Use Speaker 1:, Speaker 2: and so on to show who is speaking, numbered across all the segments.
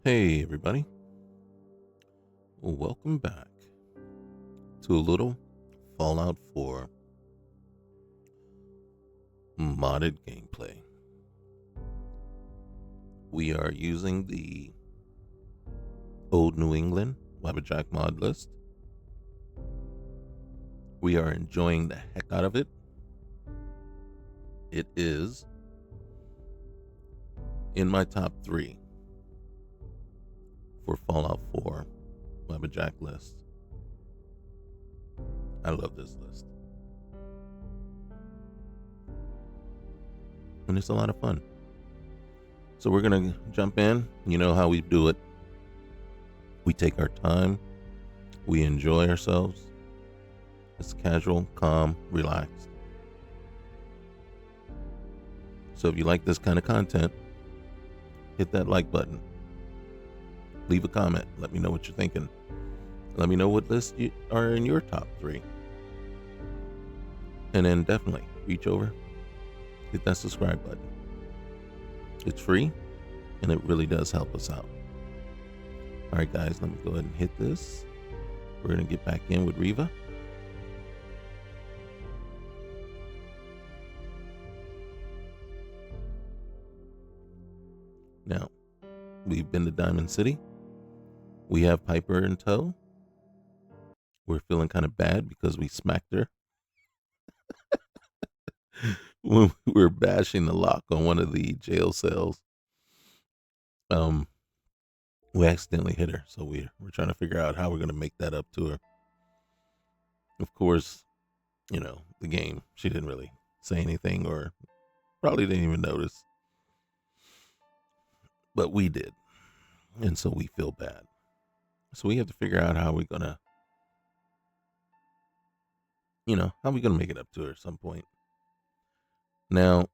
Speaker 1: Hey, everybody. Well, welcome back to a little Fallout 4 modded gameplay. We are using the Old New England Wabbajack mod list. We are enjoying the heck out of it. It is in my top 3 for Fallout 4 Wabbajack list. I love this list. And it's a lot of fun. So we're going to jump in. You know how we do it. We take our time. We enjoy ourselves. It's casual, calm, relaxed. So if you like this kind of content, hit that like button. Leave a comment. Let me know what you're thinking. Let me know what lists are in your top 3. And then definitely reach over, hit that subscribe button. It's free, and it really does help us out. All right, guys, let me go ahead and hit this. We're going to get back in with Reva. Now, we've been to Diamond City. We have Piper in tow. We're feeling kind of bad because we smacked her when we were bashing the lock on one of the jail cells. We accidentally hit her, so we're trying to figure out how we're going to make that up to her. Of course, the game, she didn't really say anything or probably didn't even notice. But we did. And so we feel bad. So we have to figure out how we're going to, how we going to make it up to her at some point. Now,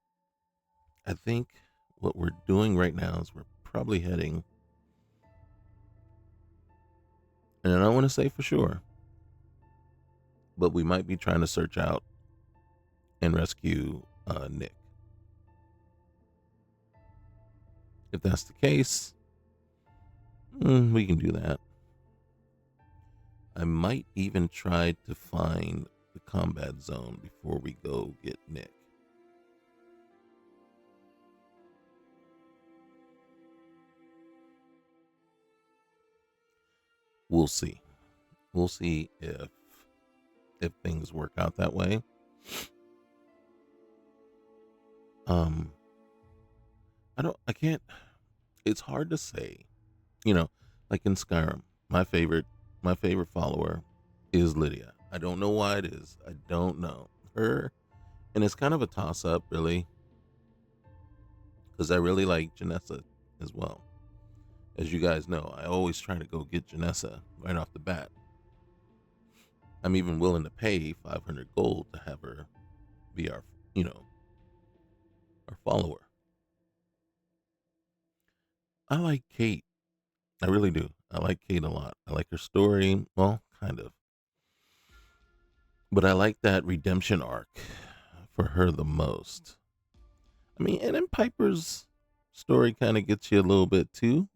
Speaker 1: I think what we're doing right now is we're probably heading, and I don't want to say for sure, but we might be trying to search out and rescue Nick. If that's the case, we can do that. I might even try to find the combat zone before we go get Nick. We'll see. We'll see if things work out that way. I can't, it's hard to say, like in Skyrim, my favorite follower is Lydia. I don't know why it is. I don't know her. And it's kind of a toss up, really, because I really like Janessa as well. As you guys know, I always try to go get Janessa right off the bat. I'm even willing to pay 500 gold to have her be our follower. I like Kate. I really do. I like Kate a lot. I like her story. Well, kind of. But I like that redemption arc for her the most. I mean, and then Piper's story kind of gets you a little bit too.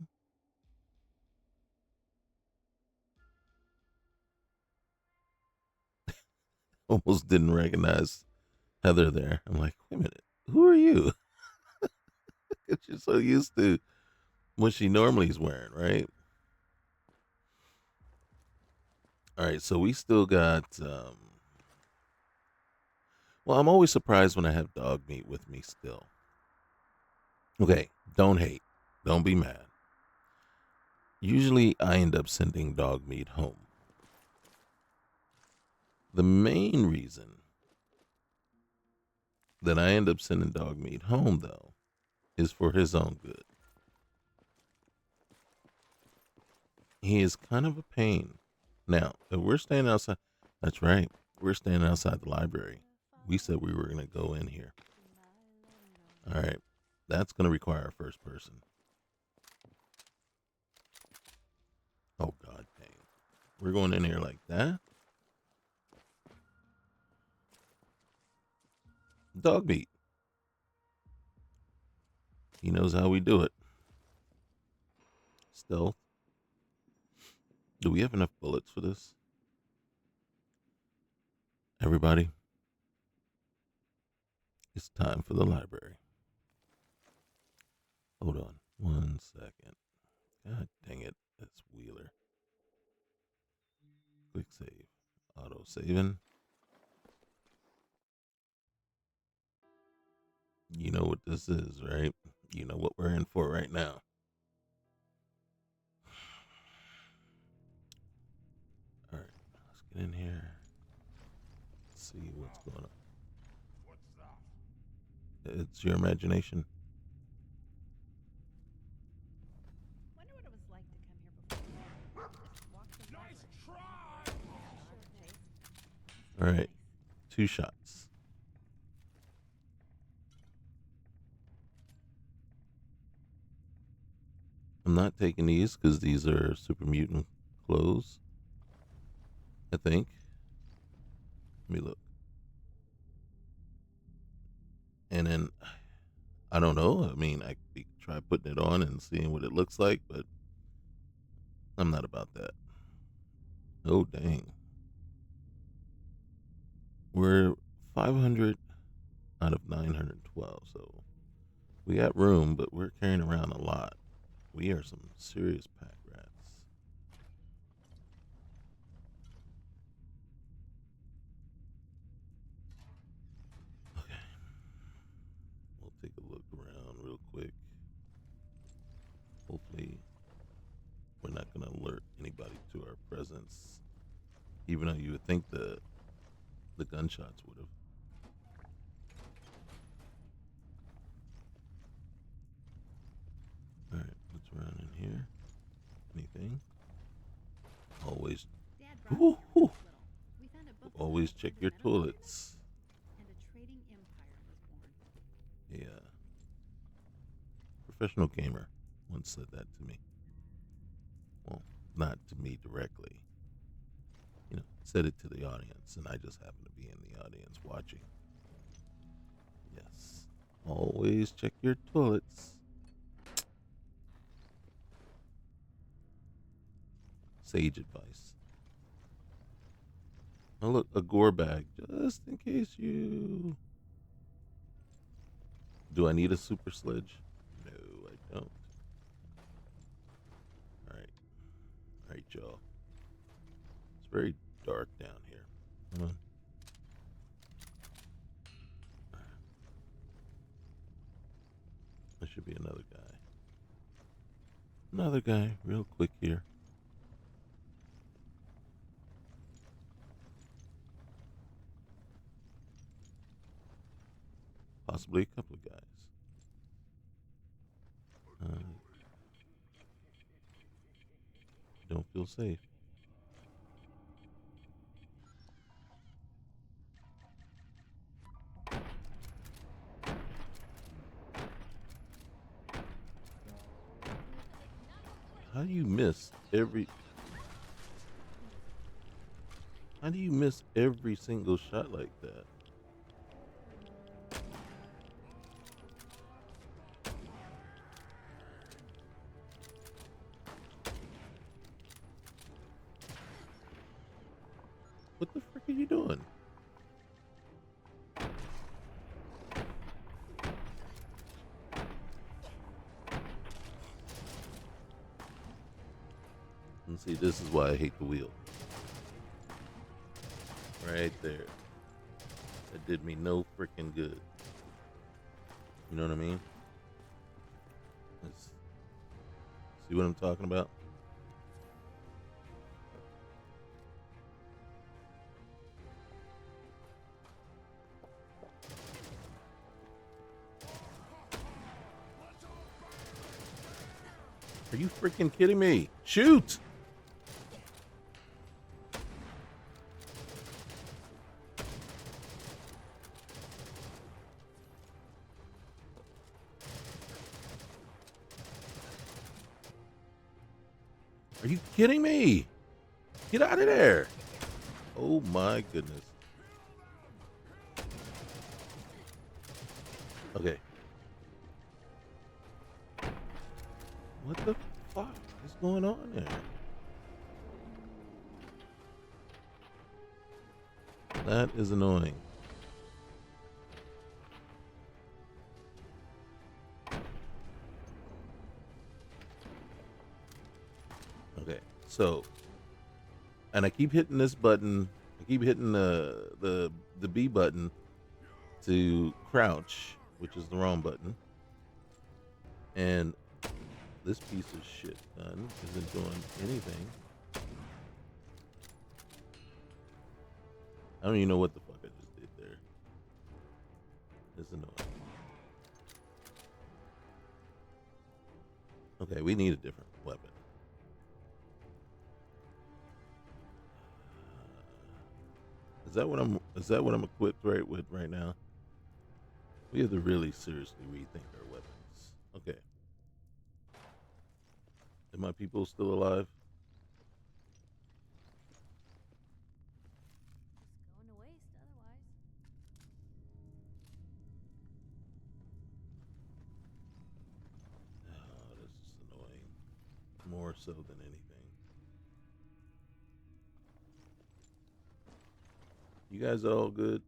Speaker 1: Almost didn't recognize Heather there. I'm like, wait a minute, who are you? She's so used to what she normally is wearing, right? All right, so we still got. Well, I'm always surprised when I have dog meat with me still. Okay, don't hate, don't be mad. Usually, I end up sending dog meat home. The main reason that I end up sending dog meat home, though, is for his own good. He is kind of a pain. Now, if we're standing outside, that's right, we're standing outside the library. We said we were going to go in here. All right, that's going to require a first person. Oh, God dang. We're going in here like that? Dog meat. He knows how we do it. Stealth. Do we have enough bullets for this? Everybody, it's time for the library. Hold on 1 second. God dang it. That's Wheeler. Quick save. Auto saving. You know what this is, right? You know what we're in for right now. All right, let's get in here. Let's see what's going on. It's your imagination.
Speaker 2: Wonder what it was like to come here before. Just walk the nice try.
Speaker 1: All right, 2 shots. I'm not taking these because these are super mutant clothes, I think. Let me look. And then, I don't know. I mean, I could try putting it on and seeing what it looks like, but I'm not about that. Oh, dang. We're 500 out of 912, so we got room, but we're carrying around a lot. We are some serious pack rats. Okay. We'll take a look around real quick. Hopefully, we're not going to alert anybody to our presence, even though you would think the gunshots would have. All right, what's around in here? Anything? Always, always check your toilets.
Speaker 2: And a trading empire was born.
Speaker 1: Yeah. Professional gamer once said that to me. Well, not to me directly. You know, said it to the audience, and I just happened to be in the audience watching. Yes. Always check your toilets. Sage advice. Oh, look, a gore bag, just in case you... Do I need a super sledge? No, I don't. Alright. Alright, y'all. It's very dark down here. Hold on. There should be another guy. Another guy, real quick here. Possibly a couple of guys. Don't feel safe. How do you miss every... How do you miss every single shot like that? What the frick are you doing? And see, this is why I hate the wheel. Right there. That did me no freaking good. You know what I mean? Let's see what I'm talking about? Are you freaking kidding me? Shoot! Are you kidding me? Get out of there! Oh my goodness. Okay. What the fuck? What's going on there? That is annoying. Okay, so, and I keep hitting this button. I keep hitting the B button to crouch, which is the wrong button. And this piece of shit gun isn't doing anything. I don't even know what the fuck I just did there. It's annoying. Okay, we need a different weapon. Is that what I'm equipped with right now? We have to really seriously rethink our weapons. Okay. Are my people still alive?
Speaker 2: Just going to waste otherwise.
Speaker 1: Oh, this is annoying. More so than anything. You guys are all good?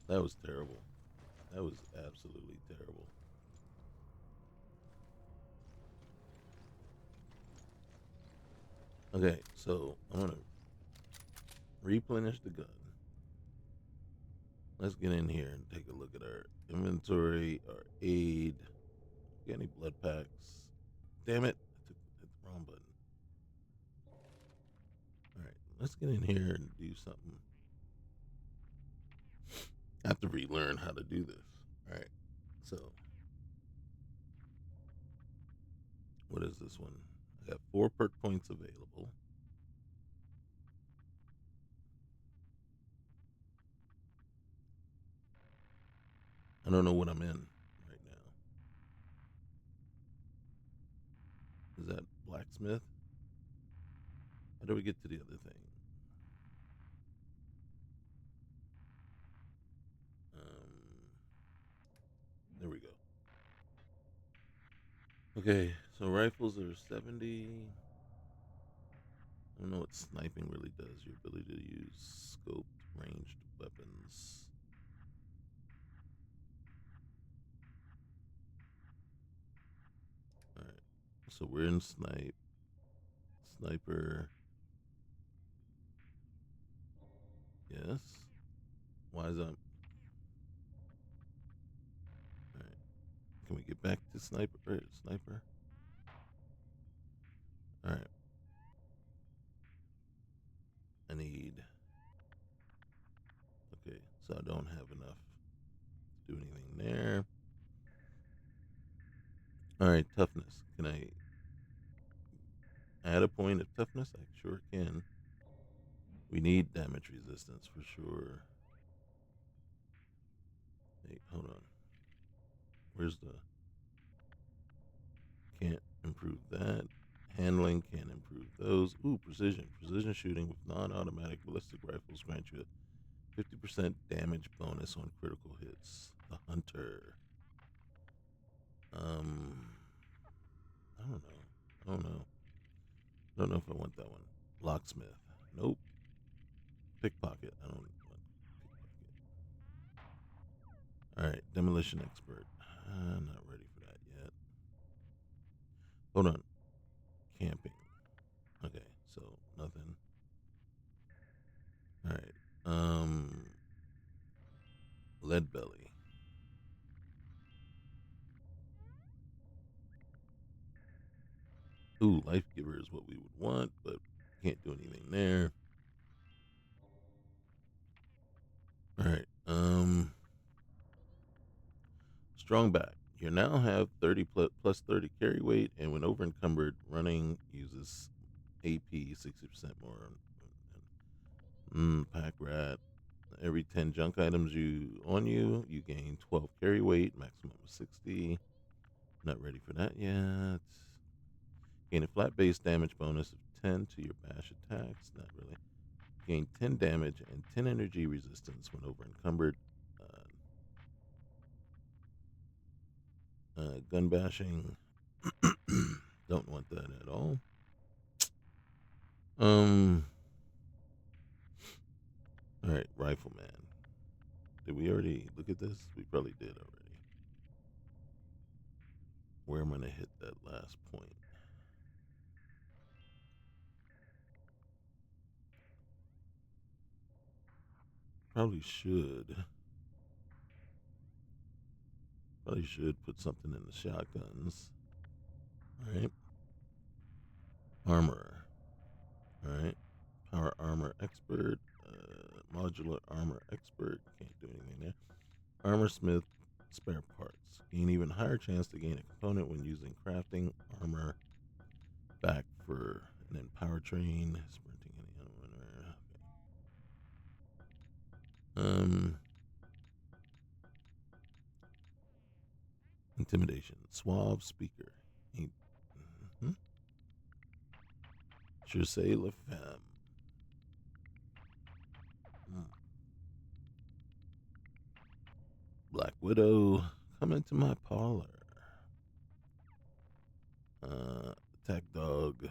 Speaker 1: That was terrible. That was absolutely terrible. Okay, so I'm gonna replenish the gun. Let's get in here and take a look at our inventory, our aid. Got any blood packs? Damn it! I hit the wrong button. All right, let's get in here and do something. I have to relearn how to do this. All right, so what is this one? I got 4 perk points available. I don't know what I'm in right now. Is that blacksmith? How do we get to the other thing? There we go. Okay, so rifles are 70. I don't know what sniping really does. Your ability to use scoped ranged weapons. All right, so we're in sniper. Yes. Why is that? All right. Can we get back to sniper? Sniper. All right. I need. Okay, so I don't have enough to do anything there. All right, toughness. Can I add a point of toughness? I sure can. We need damage resistance for sure. Hey, hold on. Where's the. Can't improve that. Handling can't improve those. Ooh, precision. Precision shooting with non-automatic ballistic rifles grant you a 50% damage bonus on critical hits. The hunter. I don't know. I don't know. I don't know if I want that one. Locksmith. Nope. Pickpocket. I don't want pickpocket. All right. Demolition expert. I'm not ready for that yet. Hold on. Camping. Okay. So nothing. All right. Lead belly. Ooh, life giver is what we would want, but can't do anything there. All right. Strong back. You now have 30 plus 30 carry weight, and when over encumbered, running uses AP 60% more. Pack rat. Every 10 junk items you gain 12 carry weight, maximum of 60. Not ready for that yet. Gain a flat base damage bonus of 10 to your bash attacks. Not really. Gain 10 damage and 10 energy resistance when over encumbered. Gun bashing. Don't want that at all. All right, Rifleman. Did we already look at this? We probably did already. Where am I gonna hit that last point? Probably should put something in the shotguns. All right. Armorer. All right. Power armor expert. Modular armor expert. Can't do anything there. Armor smith. Spare parts. Gain even higher chance to gain a component when using crafting. Armor. Back for and then powertrain. Sprinting any other. Okay. Intimidation. Suave speaker. Mm-hmm. Je sais la femme. Black Widow. Come into my parlor. Attack dog.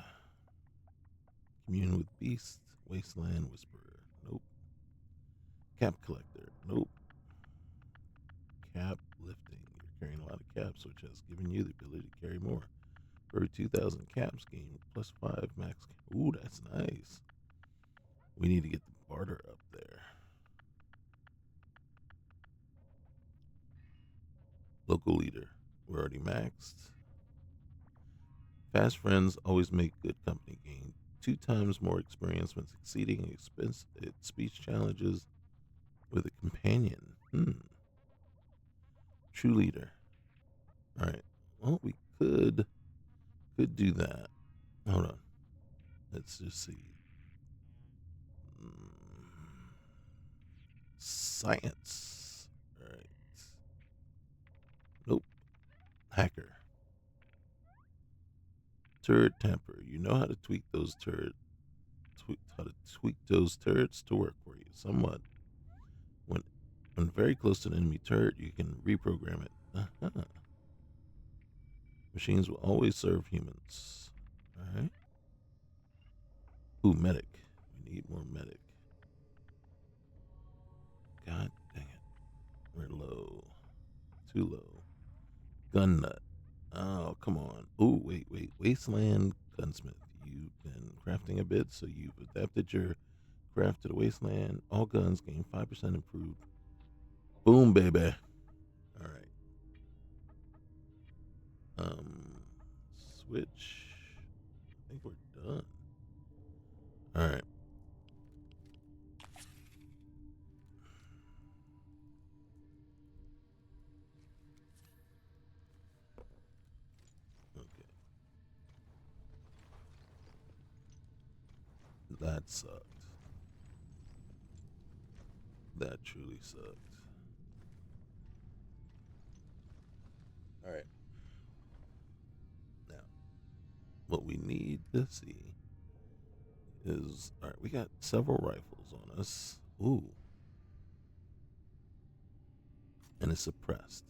Speaker 1: Commune with beast. Wasteland whisperer. Nope. Cap collector. Nope. Cap lifting. You're carrying a lot of caps, which has given you the ability to carry more. For 2,000 caps, gain +5 max. Ooh, that's nice. We need to get the barter up there. Local leader. We're already maxed. Fast friends always make good company. Gain 2 times more experience when succeeding at speech challenges with a companion. True leader. All right. Well, we could do that. Hold on. Let's just see. Science. All right. Nope. Hacker. Turret temper. You know how to tweak those turrets to work for you somewhat. When very close to an enemy turret, you can reprogram it. Machines will always serve humans. All right. Ooh, medic. We need more medic. God dang it. We're low. Too low. Gun nut. Oh, come on. Ooh, wait. Wasteland gunsmith. You've been crafting a bit, so you've adapted your craft to the wasteland. All guns gain 5% improved. Boom, baby. All right. Switch. I think we're done. All right. Okay. That sucked. That truly sucked. All right. Now, what we need to see is, all right, we got several rifles on us. Ooh. And it's suppressed.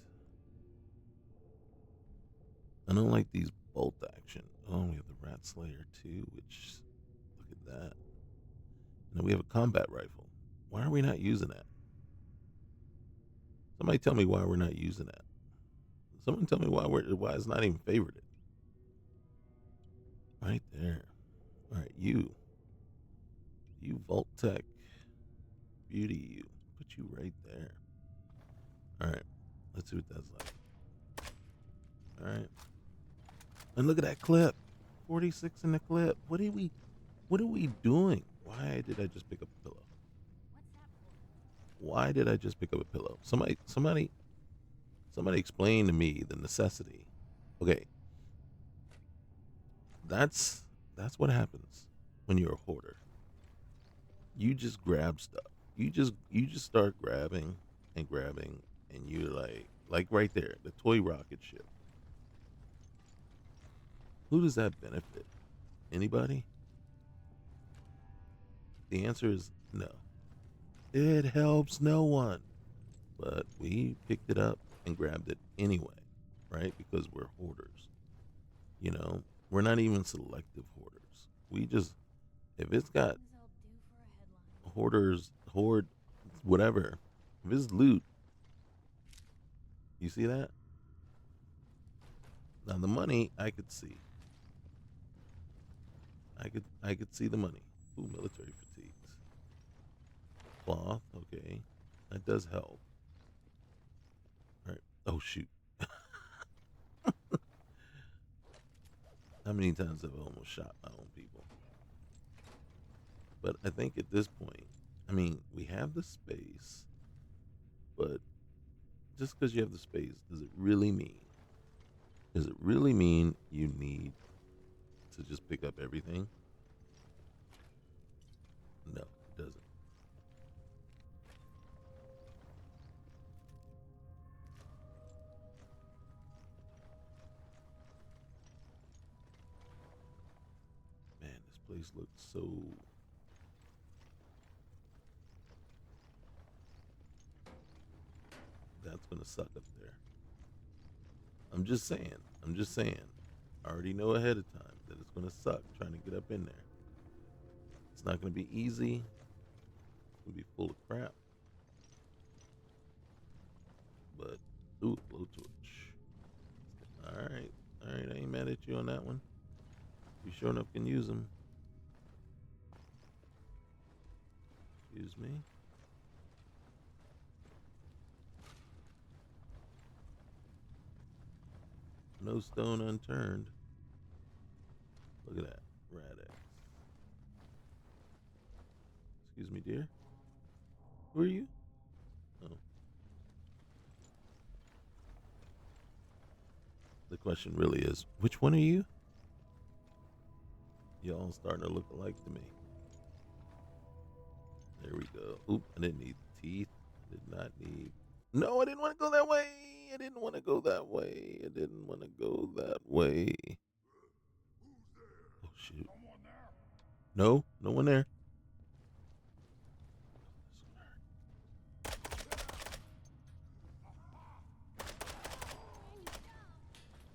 Speaker 1: I don't like these bolt action. Oh, we have the Rat Slayer too, which, look at that. And then we have a combat rifle. Why are we not using that? Somebody tell me why we're not using that. Someone tell me why it's not even favorited. Right there. All right, you vault-tec beauty, you. Put you right there. All right, let's see what that's like. All right, and look at that clip. 46 in the clip. What are we doing? Why did I just pick up a pillow? Why did I just pick up a pillow? Somebody explain to me the necessity. Okay, that's what happens when you're a hoarder. You just grab stuff. You just start grabbing and grabbing, and you're like right there, the toy rocket ship. Who does that benefit? Anybody? The answer is no. It helps no one. But we picked it up and grabbed it anyway, right? Because we're hoarders. You know, we're not even selective hoarders. We just, if it's got
Speaker 2: Things I'll do for a headline.
Speaker 1: hoard, whatever, if it's loot, you see that? Now the money I could see. I could see the money. Ooh, military fatigues. Cloth, okay. That does help. All right. Oh shoot. How many times have I almost shot my own people? But I think at this point, I mean, we have the space, but just because you have the space, does it really mean? Does it really mean you need to just pick up everything? No, it doesn't. Man, this place looks so. That's gonna suck up there. I'm just saying. I'm just saying. I already know ahead of time that it's gonna suck trying to get up in there. It's not gonna be easy. It's gonna be full of crap. But ooh, blowtorch. All right, all right. I ain't mad at you on that one. You sure enough can use them. Excuse me. No stone unturned. Look at that. Rad X. Excuse me, dear. Who are you? Oh. The question really is, which one are you? Y'all starting to look alike to me. There we go. Oop, I didn't need teeth. I did not need. No, I didn't want to go that way. I didn't want to go that way. I didn't want to go that way. Oh, shoot. No, no one there.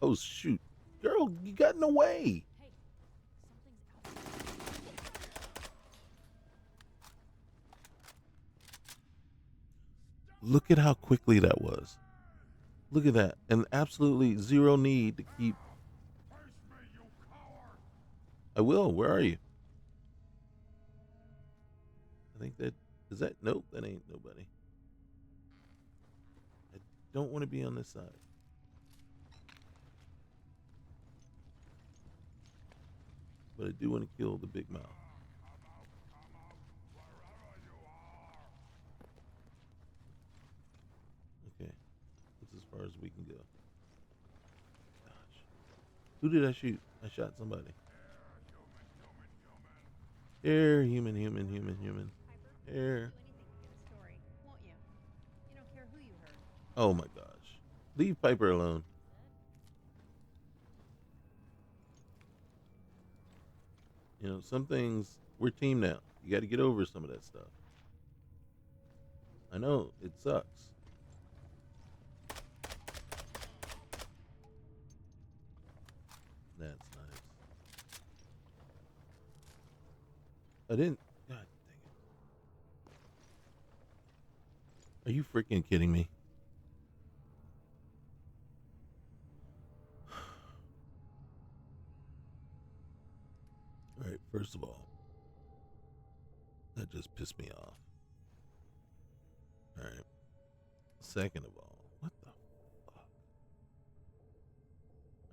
Speaker 1: Oh, shoot. Girl, you got in the way.
Speaker 2: Hey, something's outside.
Speaker 1: Look at how quickly that was. Look at that. And absolutely zero need to keep. I will. Where are you? I think that. Is that? Nope, that ain't nobody. I don't want to be on this side. But I do want to kill the big mouth. Okay. That's as far as we can go. Gosh. Who did I shoot? I shot somebody. Here, human.
Speaker 2: Piper,
Speaker 1: Here.
Speaker 2: you'll do anything to get a story, won't you? You don't care who you hurt.
Speaker 1: Oh my gosh. Leave Piper alone. You know, some things, we're team now. You got to get over some of that stuff. I know, it sucks. That's nice. I didn't. God dang it. Are you freaking kidding me? All right, first of all, that just pissed me off. All right. Second of all, what the fuck?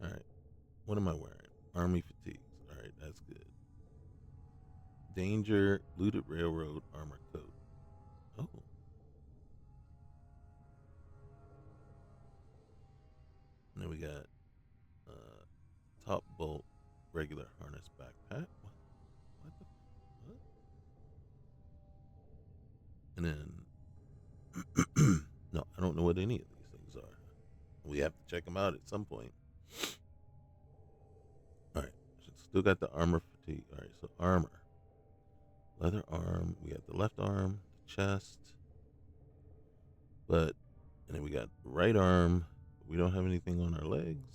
Speaker 1: All right. What am I wearing? Army fatigues. All right, that's good. Danger, looted railroad, armor coat. Oh. And then we got top bolt, regular harness backpack. What the? What? And then, no, I don't know what any of these things are. We have to check them out at some point. All right. Still got the armor fatigue. All right, so armor. Leather arm. We got the left arm, the chest, and then we got the right arm. We don't have anything on our legs.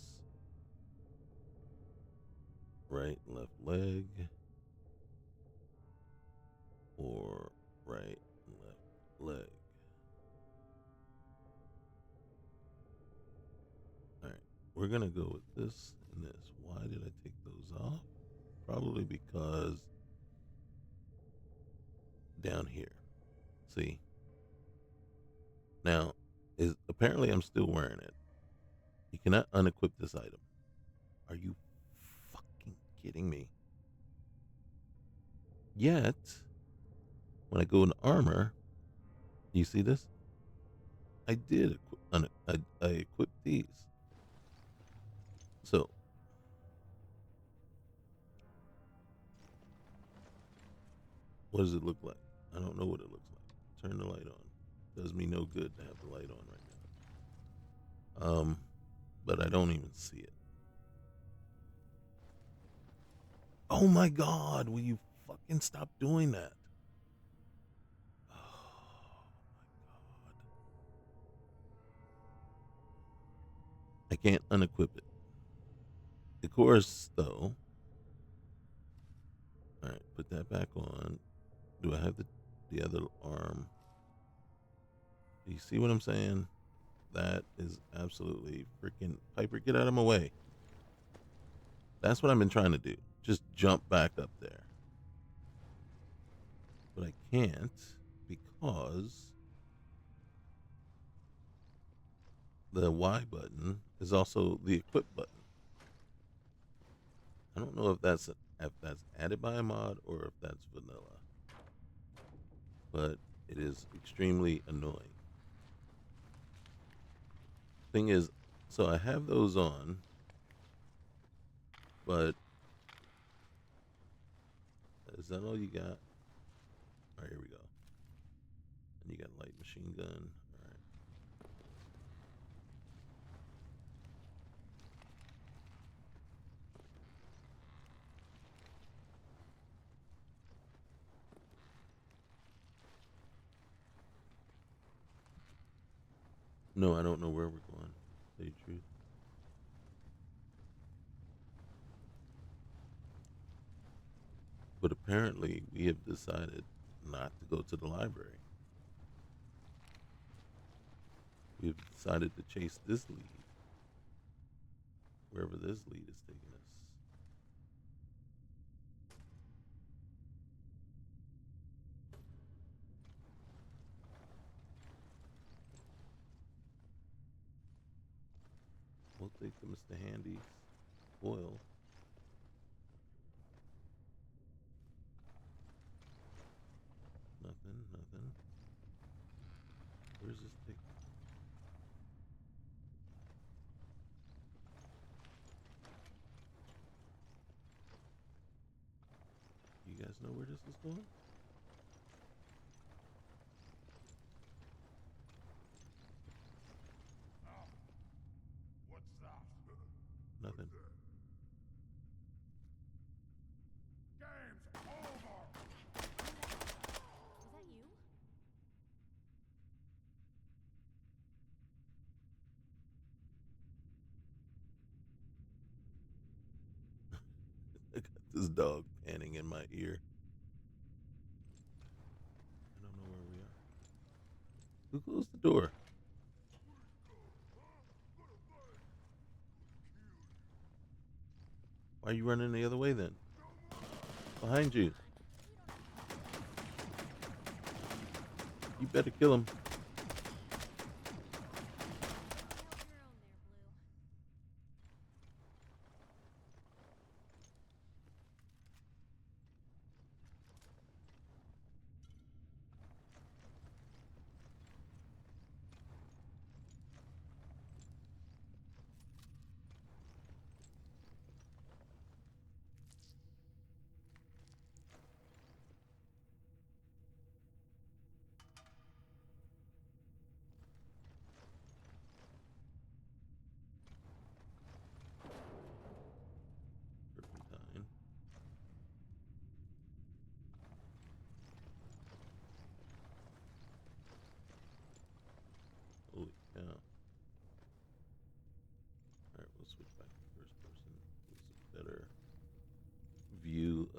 Speaker 1: Right, left leg, or right, left leg. All right, we're gonna go with this and this. Why did I take those off? Probably because down here. See, now is apparently I'm still wearing it. You cannot unequip this item. Are you fucking kidding me? Yet, when I go into armor, you see this? I did I equipped these. So, what does it look like? I don't know what it looks like. Turn the light on. Does me no good to have the light on right now. But I don't even see it. Oh my god, will you fucking stop doing that? Oh my god. I can't unequip it. Of course, though. Alright, put that back on. Do I have the other arm? Do you see what I'm saying? That is absolutely freaking... Piper, get out of my way. That's what I've been trying to do. Just jump back up there. But I can't because the Y button is also the equip button. I don't know if that's added by a mod or if that's vanilla. But it is extremely annoying. Thing is, so I have those on, but is that all you got? All right, here we go. And you got light machine gun. All right. No, I don't know where we're going. To tell you the truth. But apparently, we have decided not to go to the library. We've decided to chase this lead, wherever this lead is taking us. We'll take the Mr. Handy's oil. Nothing. Where's this take? You guys know where this is going?
Speaker 3: What's that?
Speaker 1: Nothing.
Speaker 3: Game's over!
Speaker 2: Was that you?
Speaker 1: I got this dog panting in my ear. I don't know where we are. Who closed the door? Why are you running the other way then? Behind you. You better kill him.
Speaker 2: Held your own there, Blue.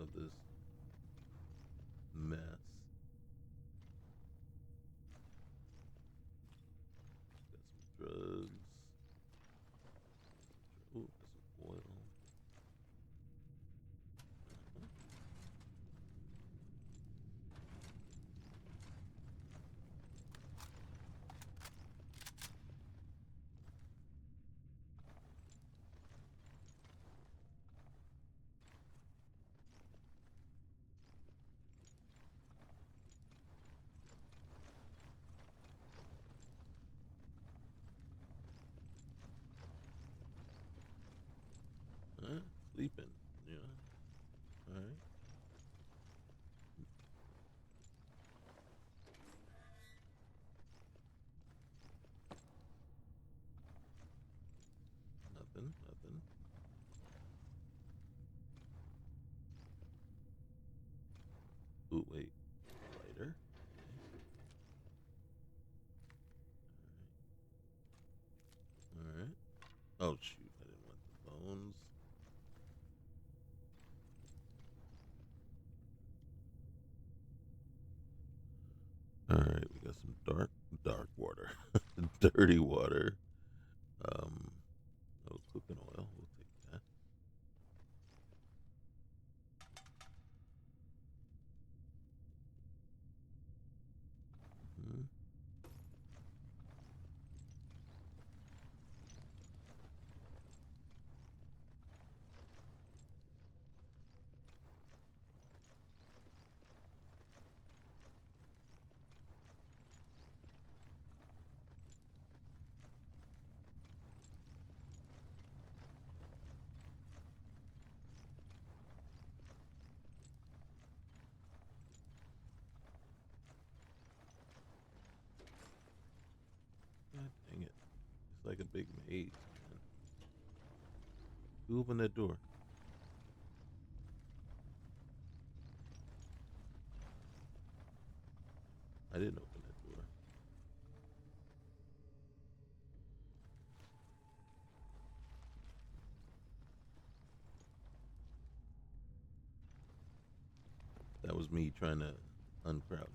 Speaker 1: of this mess. Got some drugs. Ooh, got some oil. Sleeping, yeah. All right. Nothing, nothing. Ooh, wait. Lighter. Okay. All right. Oh shoot! I didn't want the bones. All right, we got some dark water, dirty water. Oh, cooking oil. We'll take that. Mhm. God dang it! It's like a big maze, man. Who opened that door? I didn't open that door. That was me trying to uncrouch.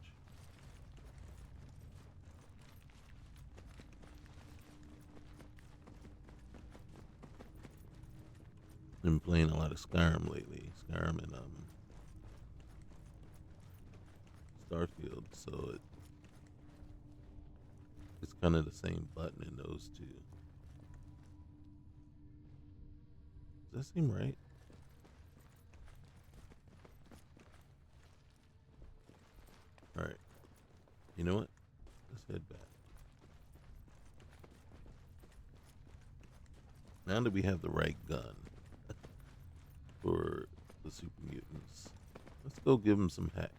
Speaker 1: Been playing a lot of Skyrim lately. Skyrim and Starfield, so it's kind of the same button in those two. Does that seem right? All right. You know what? Let's head back. Now that we have the right gun for the super mutants, let's go give them some heck.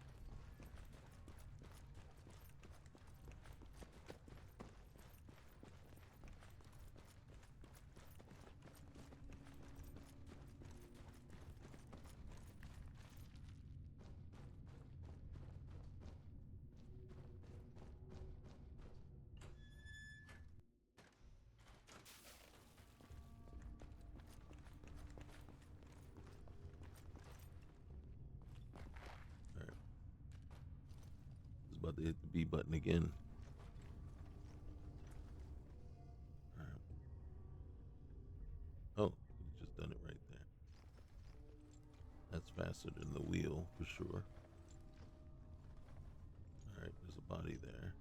Speaker 1: All right. Just about to hit the B button again. All right. Oh, could have just done it right there. That's faster than the wheel for sure. All right, there's a body there.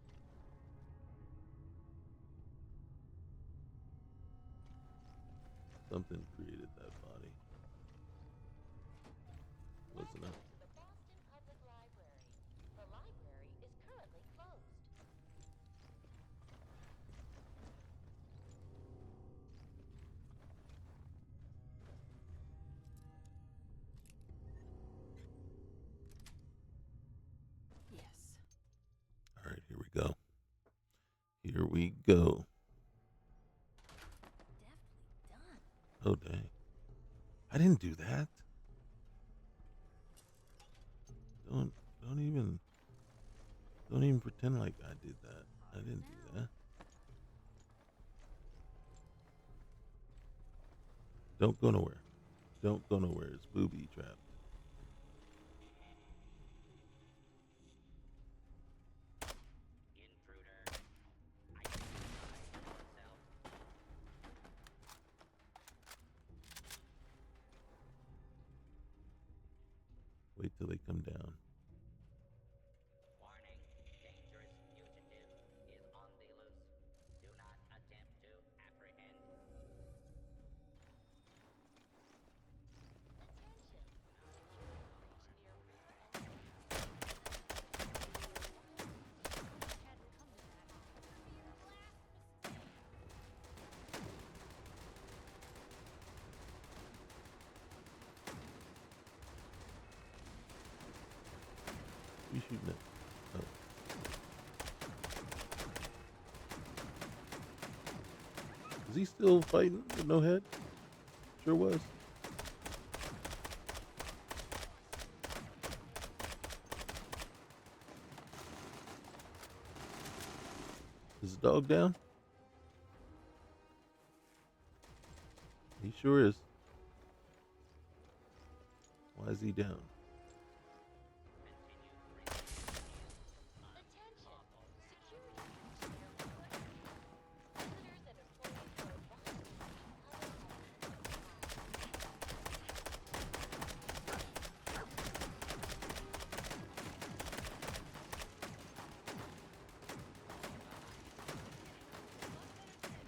Speaker 1: Something created that body. Wasn't it?
Speaker 4: Welcome to the Boston Public Library. The library is currently closed.
Speaker 2: Yes.
Speaker 1: All right, here we go. Here we go.
Speaker 2: Deftly done.
Speaker 1: Oh dang! I didn't do that. Don't don't even don't even pretend like I did that. I didn't do that. Don't go nowhere. Don't go nowhere. It's booby trapped. come down.
Speaker 5: Warning, dangerous fugitive is on the loose. Do not attempt to apprehend.
Speaker 4: Attention! Security breach near rear entrance.
Speaker 2: Hadn't come to that. Could be your last mistake.
Speaker 1: You shooting at? Oh. Is he still fighting with no head? Sure was. Is the dog down? He sure is. Why is he down?
Speaker 4: Attention! Security breach near rear entrance. Visitors and employees are advised to leave other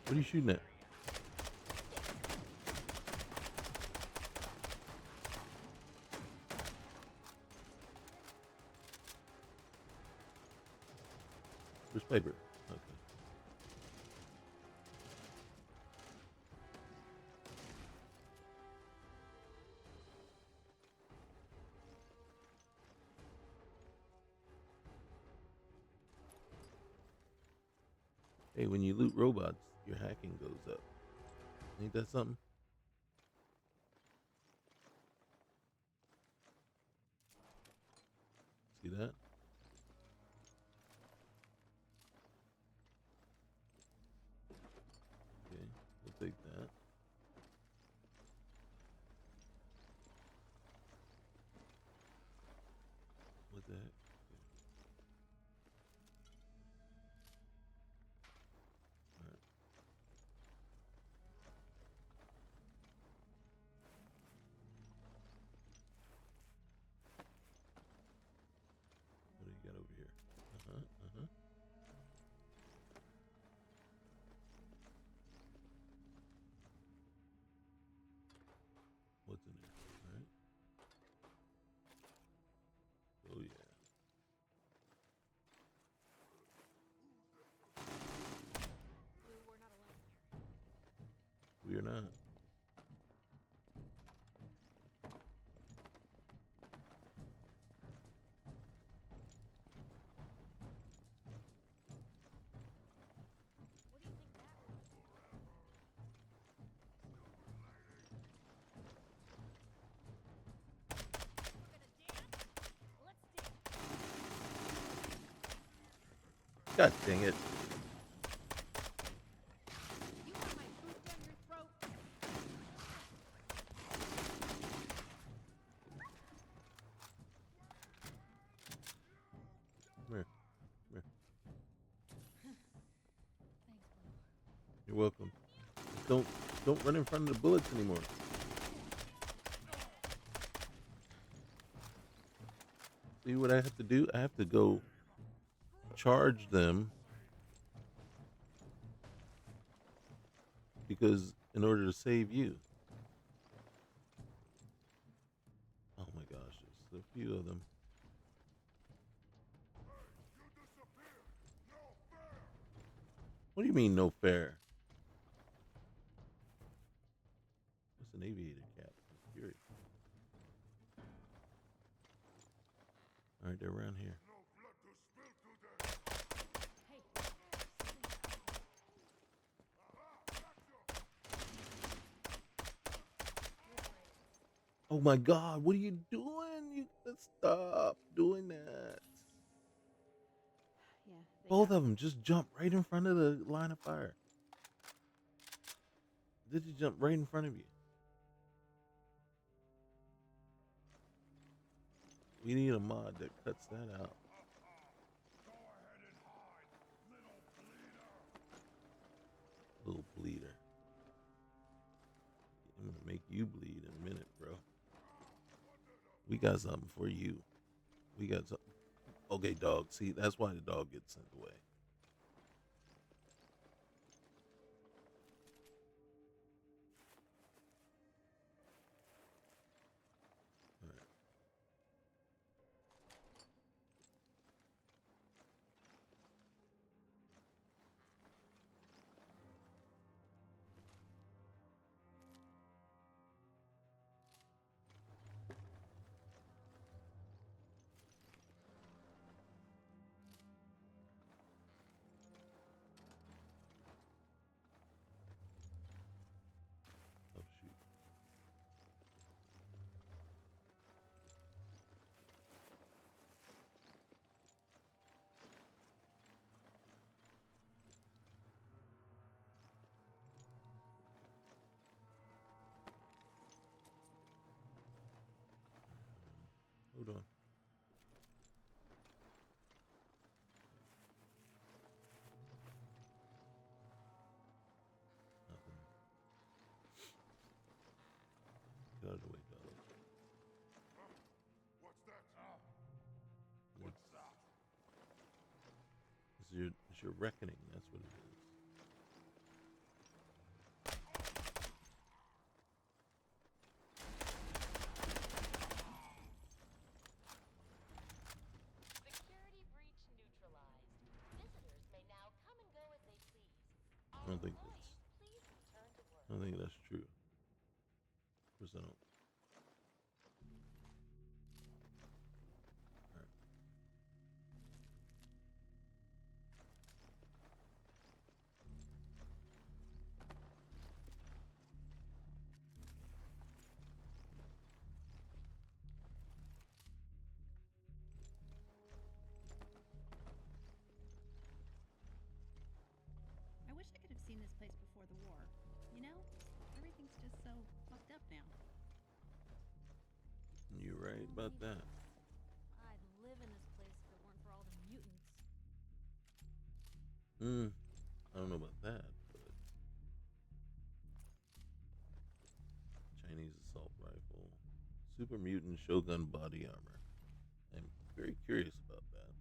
Speaker 1: What are you shooting at? Where's paper? Okay. Hey, when you loot robots, your hacking goes up. Ain't that something? See that? Okay, we'll take that. What the heck? Alright. What do you got over here? Uh-huh. What's in there? Alright. Oh yeah.
Speaker 2: We're not alone here.
Speaker 1: We are not.
Speaker 2: What do you think that was? We're gonna dance? Let's dance.
Speaker 1: God dang it.
Speaker 2: You want my boot down your throat?
Speaker 1: Come here. Come here.
Speaker 2: Thanks, bro.
Speaker 1: You're welcome. Don't run in front of the bullets anymore. See what I have to do? I have to go charge them because in order to save you. Oh my gosh, there's a few of them.
Speaker 3: You disappear! No fair!
Speaker 1: What do you mean no fair? What's an aviator cap? I'm curious. All right, they're around here.
Speaker 3: No blood to spill today!
Speaker 2: Hey.
Speaker 3: Aha! Gotcha!
Speaker 1: Oh my God, what are you doing? You gotta stop doing that.
Speaker 2: Yeah.
Speaker 1: Both of them just jumped right in front of the line of fire. Did you jump right in front of you? We need a mod that cuts that out.
Speaker 3: Go ahead and hide, little bleeder!
Speaker 1: Little bleeder. I'm gonna make you bleed in a minute, bro. We got something for you. We got some. Okay, dog. See, that's why the dog gets sent away. All right. Oh shoot. Hold on. Nothing. Get out of the way, dog.
Speaker 3: What's that?
Speaker 1: What's
Speaker 3: that?
Speaker 1: it's your reckoning? That's what it is.
Speaker 4: Security breach neutralized. Visitors may now come and go as they please.
Speaker 1: I don't think
Speaker 4: Employees, please return to work.
Speaker 1: I don't think that's true. Because I don't. All right.
Speaker 2: I wish I could have seen this place before the war. You know, everything's just so fucked up now.
Speaker 1: You're right about that.
Speaker 6: I'd live in this place if it weren't for all the mutants.
Speaker 1: I don't know about that, but Chinese assault rifle, super mutant shogun body armor. I'm very curious about that.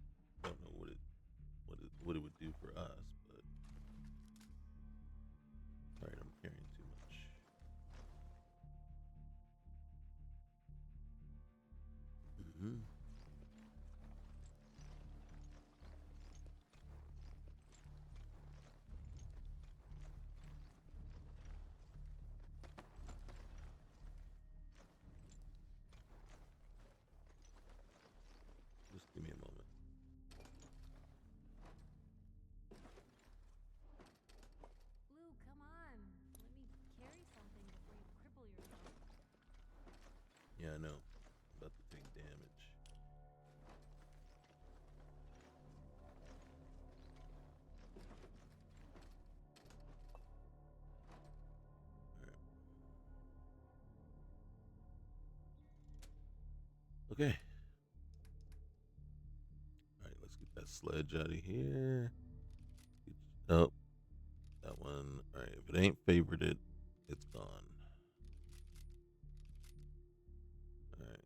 Speaker 1: Don't know what it would do for us, but all right, I'm carrying too much. Mm-hmm. Just give me a moment.
Speaker 6: Blue, come on. Let me carry something before you cripple yourself.
Speaker 1: Yeah, I know. About to take damage. Alright. Okay. Alright, let's get that sledge out of here. Oh, that one. Alright, if it ain't favorited, it's gone. Alright.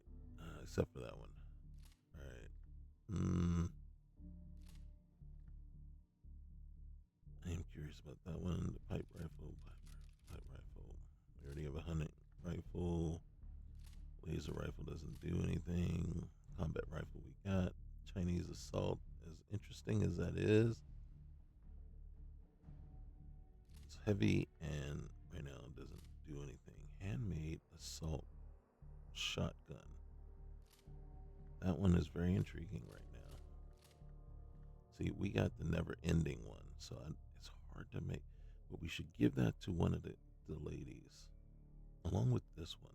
Speaker 1: Except for that one. Alright. I am curious about that one. The pipe rifle. Pipe rifle. We already have a hunting rifle. Laser rifle doesn't do anything. Combat rifle we got. Chinese assault. As interesting as that is, it's heavy and right now it doesn't do anything. Handmade assault shotgun. That one is very intriguing right now. See, we got the never-ending one, so it's hard to make. But we should give that to one of the ladies, along with this one.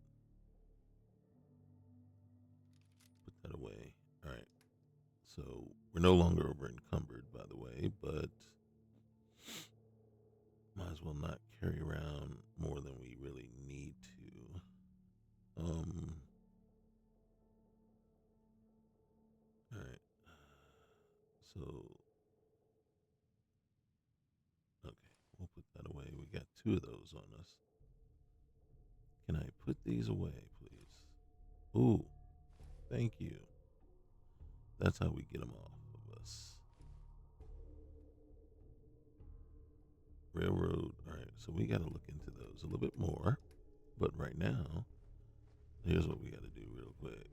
Speaker 1: Put that away. All right. So we're no longer over encumbered, by the way, but might as well not carry around more than we really need to. All right. So, okay, we'll put that away. We got 2 of those on us. Can I put these away, please? Ooh, thank you. That's how we get them off of us. Railroad. All right, so we got to look into those a little bit more. But right now, here's what we got to do real quick.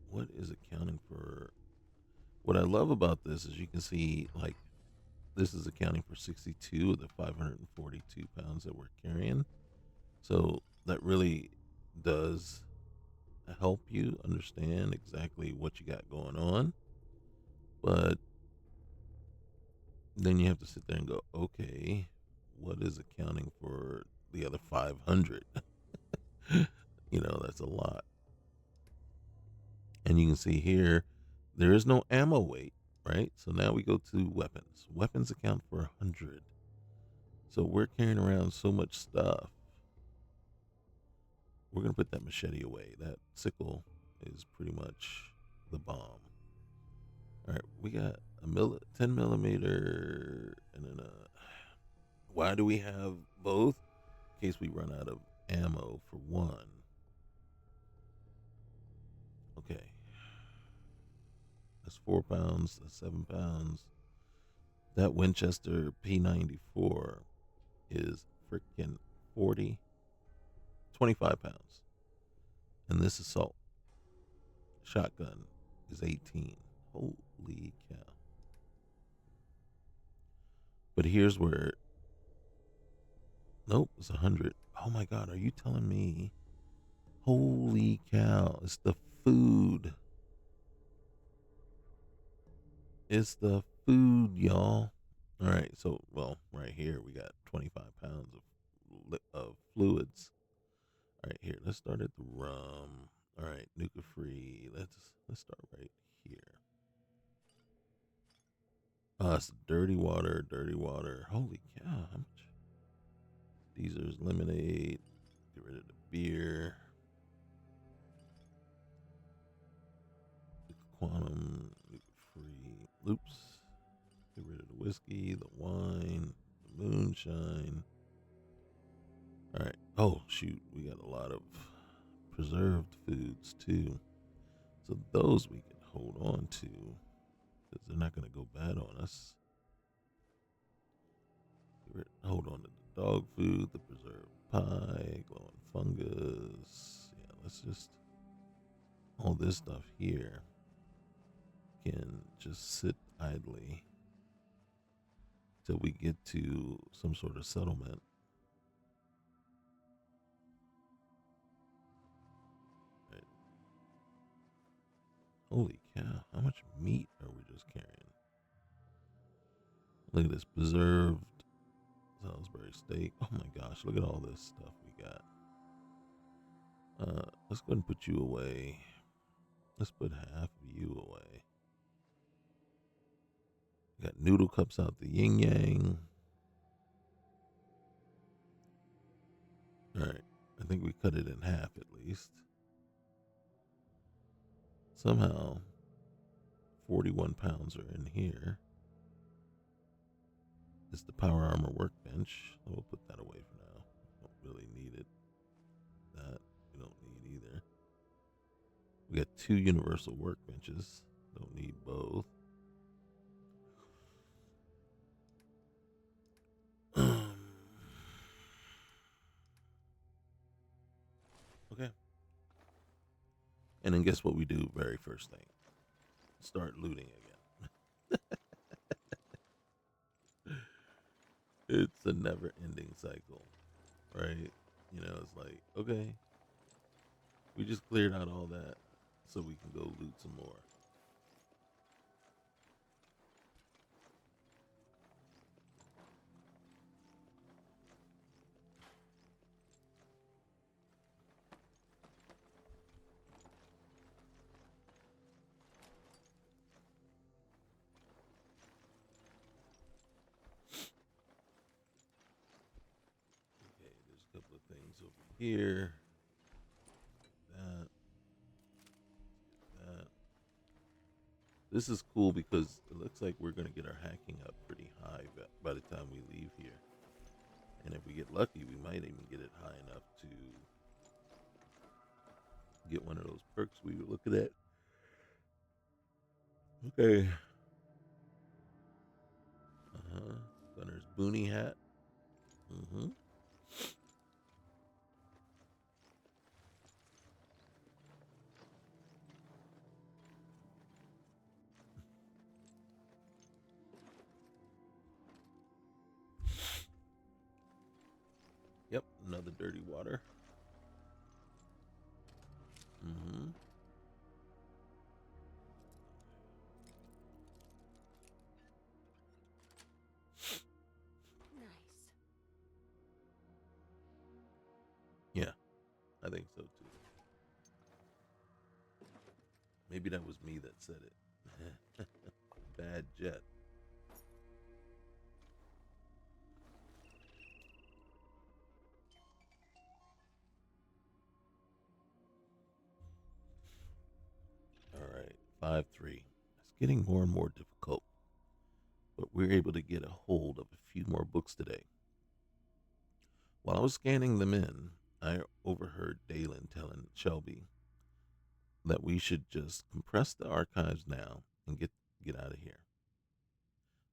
Speaker 1: What is accounting for? What I love about this is you can see, like, this is accounting for 62 of the 542 pounds that we're carrying. So that really does help you understand exactly what you got going on. But then you have to sit there and go, okay, what is accounting for the other 500? You know, that's a lot. And you can see here, there is no ammo weight, right? So now we go to weapons. Weapons account for 100. So we're carrying around so much stuff. We're going to put that machete away. That sickle is pretty much the bomb. All right, we got a 10 millimeter and then why do we have both? In case we run out of ammo for one. Okay. That's 4 pounds, that's 7 pounds. That Winchester P94 is freaking 25 pounds. And this assault shotgun is 18. Holy cow. But here's where, nope, it's 100. Oh my God, are you telling me? Holy cow, it's the food. It's the food, y'all. All right, so, well, right here we got 25 pounds of fluids. All right, here, let's start at the rum. All right, nuka free. Let's start right here. It's dirty water, dirty water. Holy cow, how much? Deezer's lemonade. Get rid of the beer. Quantum, nuka free. Oops. Get rid of the whiskey, the wine, the moonshine. All right. Oh, shoot. We got a lot of preserved foods, too. So those we can hold on to because they're not going to go bad on us. Hold on to the dog food, the preserved pie, glowing fungus. Yeah, let's just... all this stuff here can just sit idly till we get to some sort of settlement. Right. Holy cow, how much meat are we just carrying? Look at this preserved Salisbury steak. Oh my gosh, look at all this stuff we got. Let's go ahead and put you away. Let's put half of you away. We got noodle cups out the yin yang. All right, I think we cut it in half at least. Somehow, 41 pounds are in here. It's the power armor workbench. We'll put that away for now. Don't really need it. That we don't need either. We got 2 universal workbenches. Don't need both. Okay. And then guess what we do very first thing? Start looting again. It's a never ending cycle, right? You know, it's like, okay, we just cleared out all that so we can go loot some more. Okay, there's a couple of things over here. That. That. This is cool because it looks like we're going to get our hacking up pretty high by the time we leave here. And if we get lucky, we might even get it high enough to Get one of those perks we were looking at. Okay. Gunner's boonie hat. Mm-hmm. Yep, another dirty water. Mm-hmm.
Speaker 6: Nice.
Speaker 1: Yeah, I think so too. Maybe that was me that said it. Bad jet. All right, 5-3. It's getting more and more difficult, but we're able to get a hold of a few more books today. While I was scanning them in, I overheard Dalen telling Shelby that we should just compress the archives now and get out of here.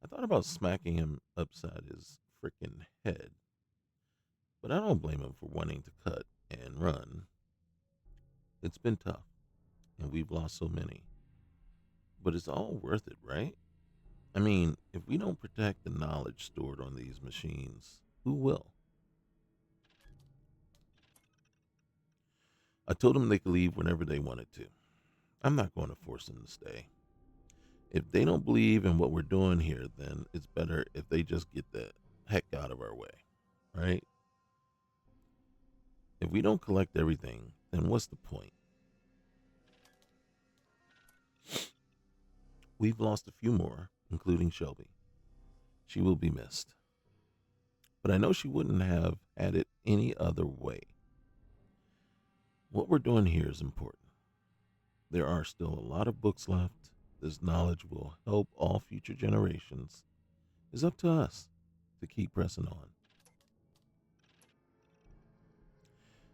Speaker 1: I thought about smacking him upside his frickin' head, but I don't blame him for wanting to cut and run. It's been tough, and we've lost so many. But it's all worth it, right? I mean, if we don't protect the knowledge stored on these machines, who will? I told them they could leave whenever they wanted to. I'm not going to force them to stay. If they don't believe in what we're doing here, then it's better if they just get the heck out of our way, right? If we don't collect everything, then what's the point? We've lost a few more, including Shelby. She will be missed. But I know she wouldn't have had it any other way. What we're doing here is important. There are still a lot of books left. This knowledge will help all future generations. It's up to us to keep pressing on.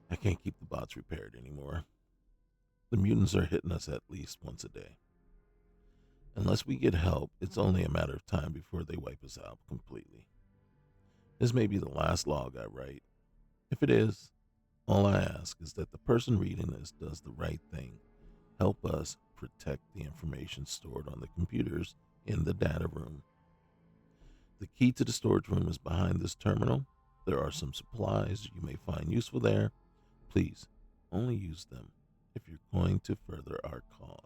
Speaker 1: I can't keep the bots repaired anymore. The mutants are hitting us at least once a day. Unless we get help, it's only a matter of time before they wipe us out completely. This may be the last log I write. If it is, all I ask is that the person reading this does the right thing. Help us protect the information stored on the computers in the data room. The key to the storage room is behind this terminal. There are some supplies you may find useful there. Please, only use them if you're going to further our cause.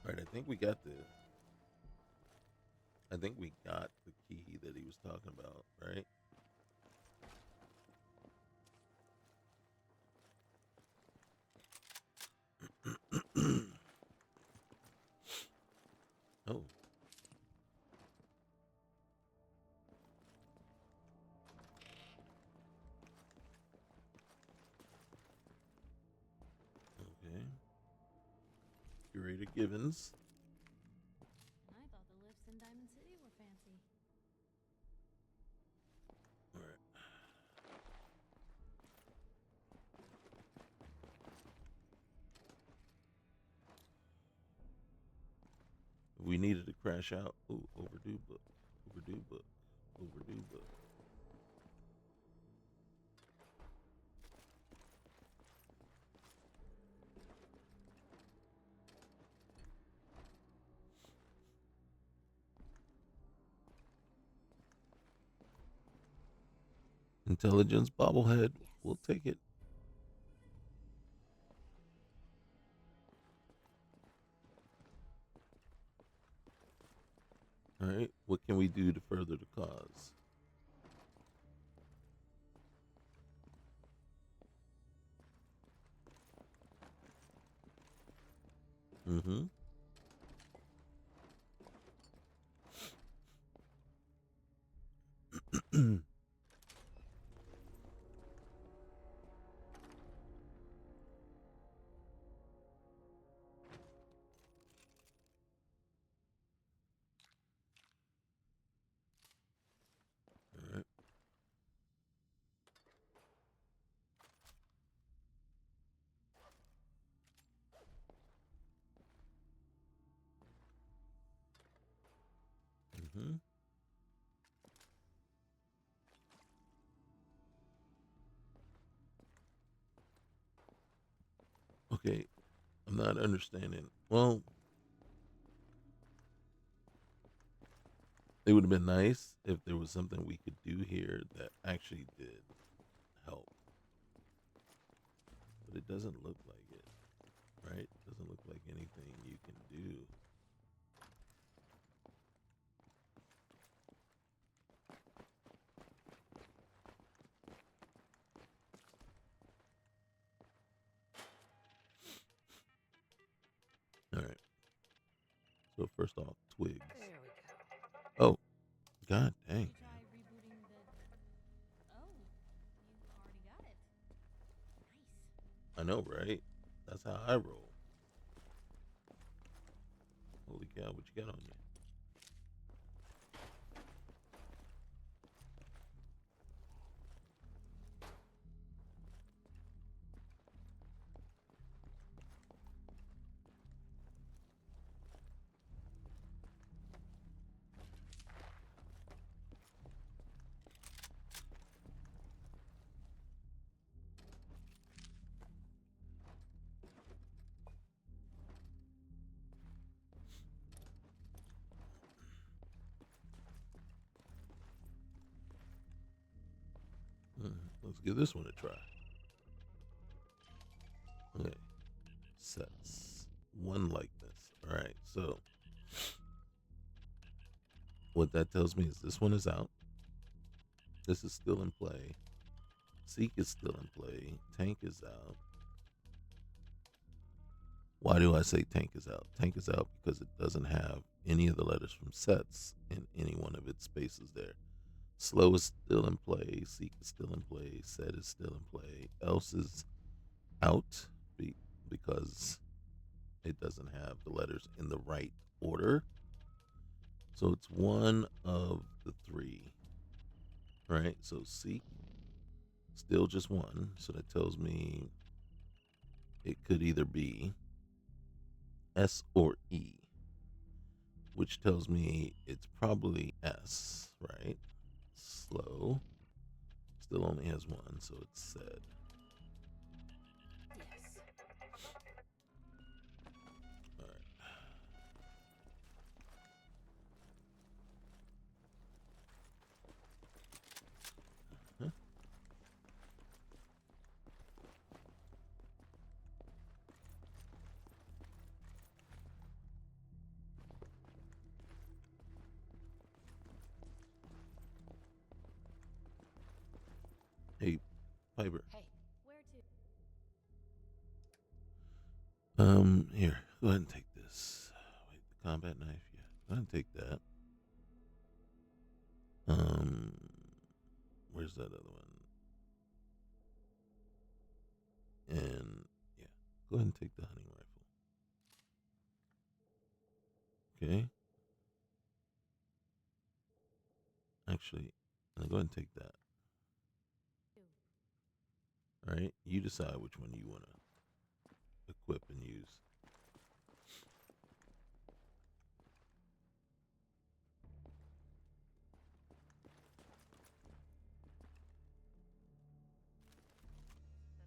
Speaker 1: All right, I think we got the key that he was talking about, right? Oh. Okay. Curator Givens.
Speaker 6: I thought the lifts in Diamond City were fancy.
Speaker 1: All right. If we needed to crash out. Ooh, overdue book. Overdue book. Overdue book. Intelligence bobblehead.
Speaker 6: Yes.
Speaker 1: We'll take it. All right. What can we do to further the cause? Mm-hmm. All right. Mm-hmm. Okay, I'm not understanding. Well, it would have been nice if there was something we could do here that actually did help, but it doesn't look like it, right? It doesn't look like anything you can do. All right. So first off, twigs.
Speaker 5: There we go.
Speaker 1: Oh, god
Speaker 6: Did
Speaker 1: dang,
Speaker 6: you try
Speaker 1: man.
Speaker 6: rebooting the? Oh, you already got it. Nice.
Speaker 1: I know, right? That's how I roll. Holy cow, what you got on you? Let's give this one a try. Okay. Sets. One likeness. All right. So what that tells me is this one is out. This is still in play. Seek is still in play. Tank is out. Why do I say tank is out? Tank is out because it doesn't have any of the letters from sets in any one of its spaces there. Slow is still in play. Seek is still in play. Set is still in play. Else is out because it doesn't have the letters in the right order. So it's one of the three, right? So seek, still just one. So that tells me it could either be S or E, which tells me it's probably S, right? Slow still only has one, so it's said.
Speaker 5: Yes.
Speaker 1: All right. Huh? Hey, Piper.
Speaker 5: Hey.
Speaker 6: Where to?
Speaker 1: Here, go ahead and take this. Wait, the combat knife, yeah. Go ahead and take that. Where's that other one? And yeah, go ahead and take the hunting rifle. Okay. Actually, go ahead and take that. All right. You decide which one you want to equip and use.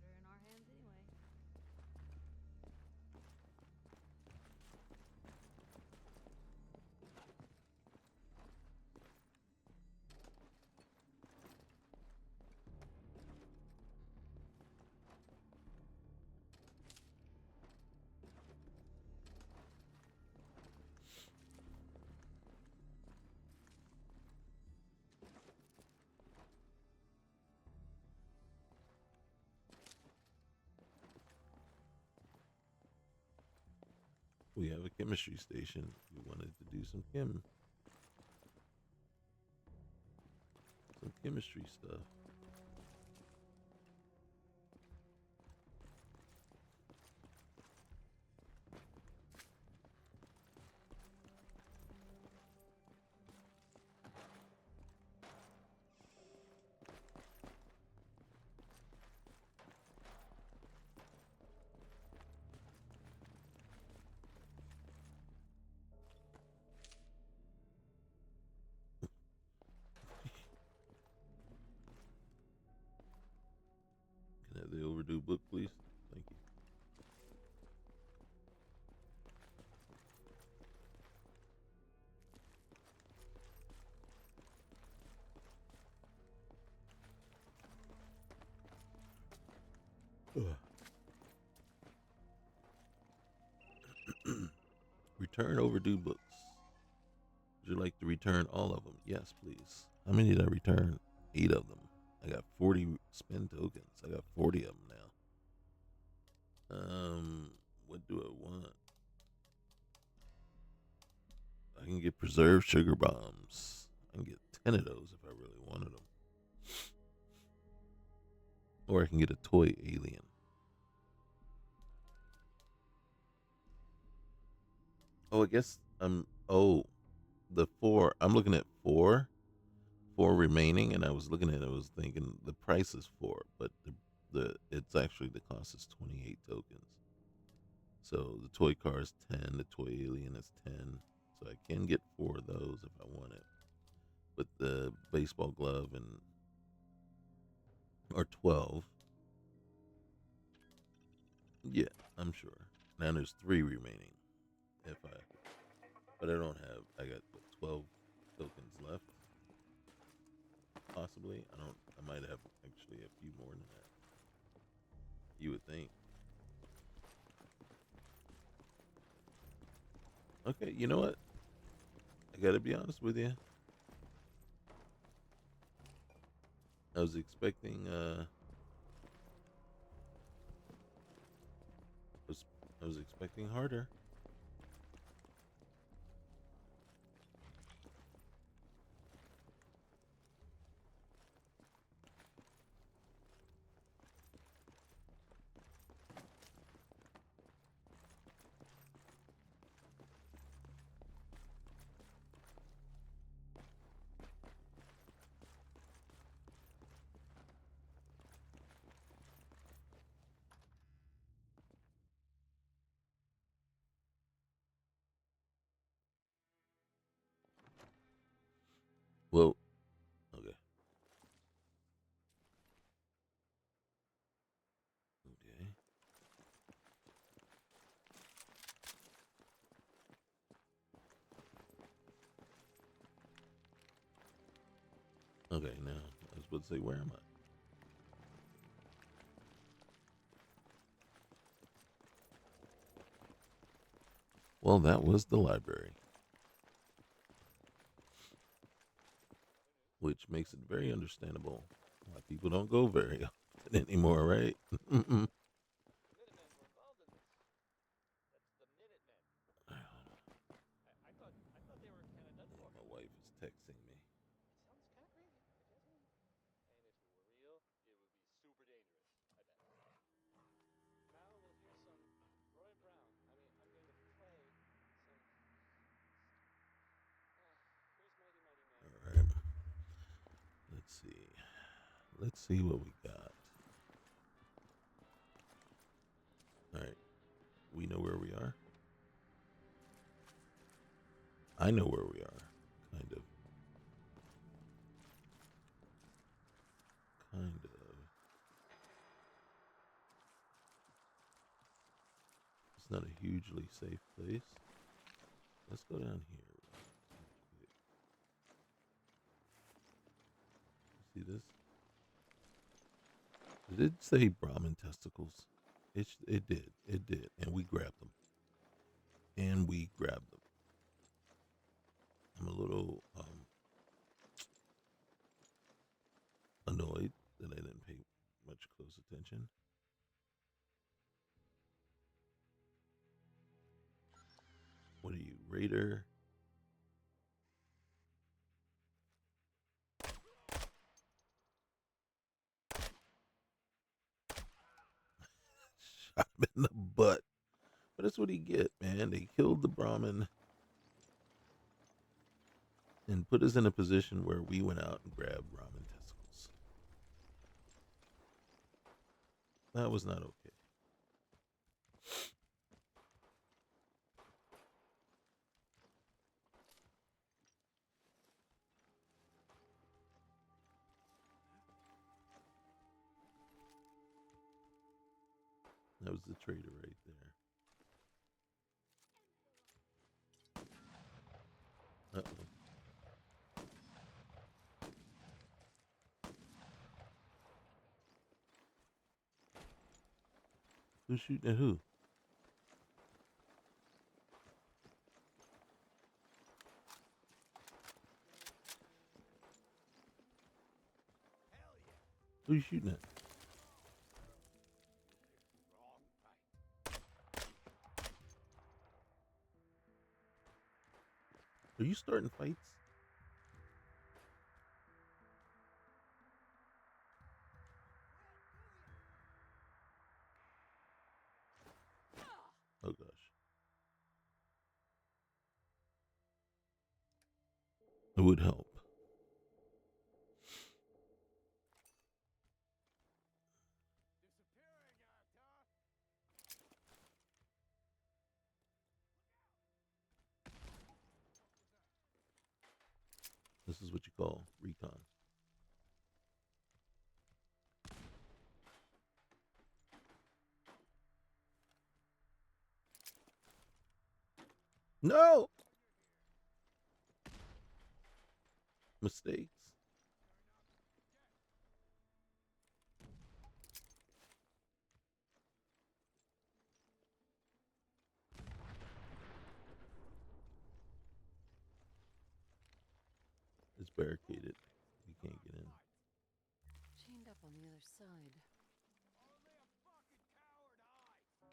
Speaker 6: Better in our hands anyway.
Speaker 1: We have a chemistry station. We wanted to do some chemistry stuff. Have the overdue book, please? Thank you. Return overdue books. Would you like to return all of them? Yes, please. How many did I return? 8 of them. I got 40 spin tokens. I got 40 of them now. What do I want? I can get preserved sugar bombs. I can get 10 of those if I really wanted them. Or I can get a toy alien. Oh, I guess the 4. I'm looking at 4 remaining, and I was looking at it. I was thinking the price is 4, but it's actually the cost is 28 tokens. So the toy car is 10, the toy alien is 10. So I can get 4 of those if I want it. But the baseball glove or 12. Yeah, I'm sure. Now there's 3 remaining. But I don't have. I got 12 tokens left. Possibly. I might have actually a few more than that. You would think. Okay, you know what? I gotta be honest with you. I was expecting I was expecting harder. Well, okay. Okay. Okay, now I was about to say, where am I? Well, that was the library, which makes it very understandable why people don't go very often anymore, right?
Speaker 5: Minutemen were involved in this. That's the Minutemen. I thought they were kind of done for.
Speaker 1: My wife is texting me.
Speaker 5: It sounds kind of crazy. It doesn't. And if it were real, it would be super dangerous. I bet. Now we'll hear some Roy Brown. I'm going to play some. Here's Mighty Mighty Man.
Speaker 1: All right. Let's see. Let's see what we got. All right. We know where we are. I know where we are. Kind of. It's not a hugely safe place. Let's go down here. See this? Did it say Brahmin testicles? It did. It did. And we grabbed them. I'm a little annoyed that I didn't pay much close attention. What are you, Raider? Shot him in the butt. But that's what he get, man. They killed the Brahmin and put us in a position where we went out and grabbed Brahmin testicles. That was not okay. That was the trader right there. Uh-oh. Who's shooting at who? Who you shooting at? Are you starting fights? Oh gosh. It would help.
Speaker 3: Disappearing act,
Speaker 1: This is what you call recon. No! Mistakes. It's barricaded. You can't get in.
Speaker 7: Chained up on the other side.
Speaker 3: Only a fucking coward hides.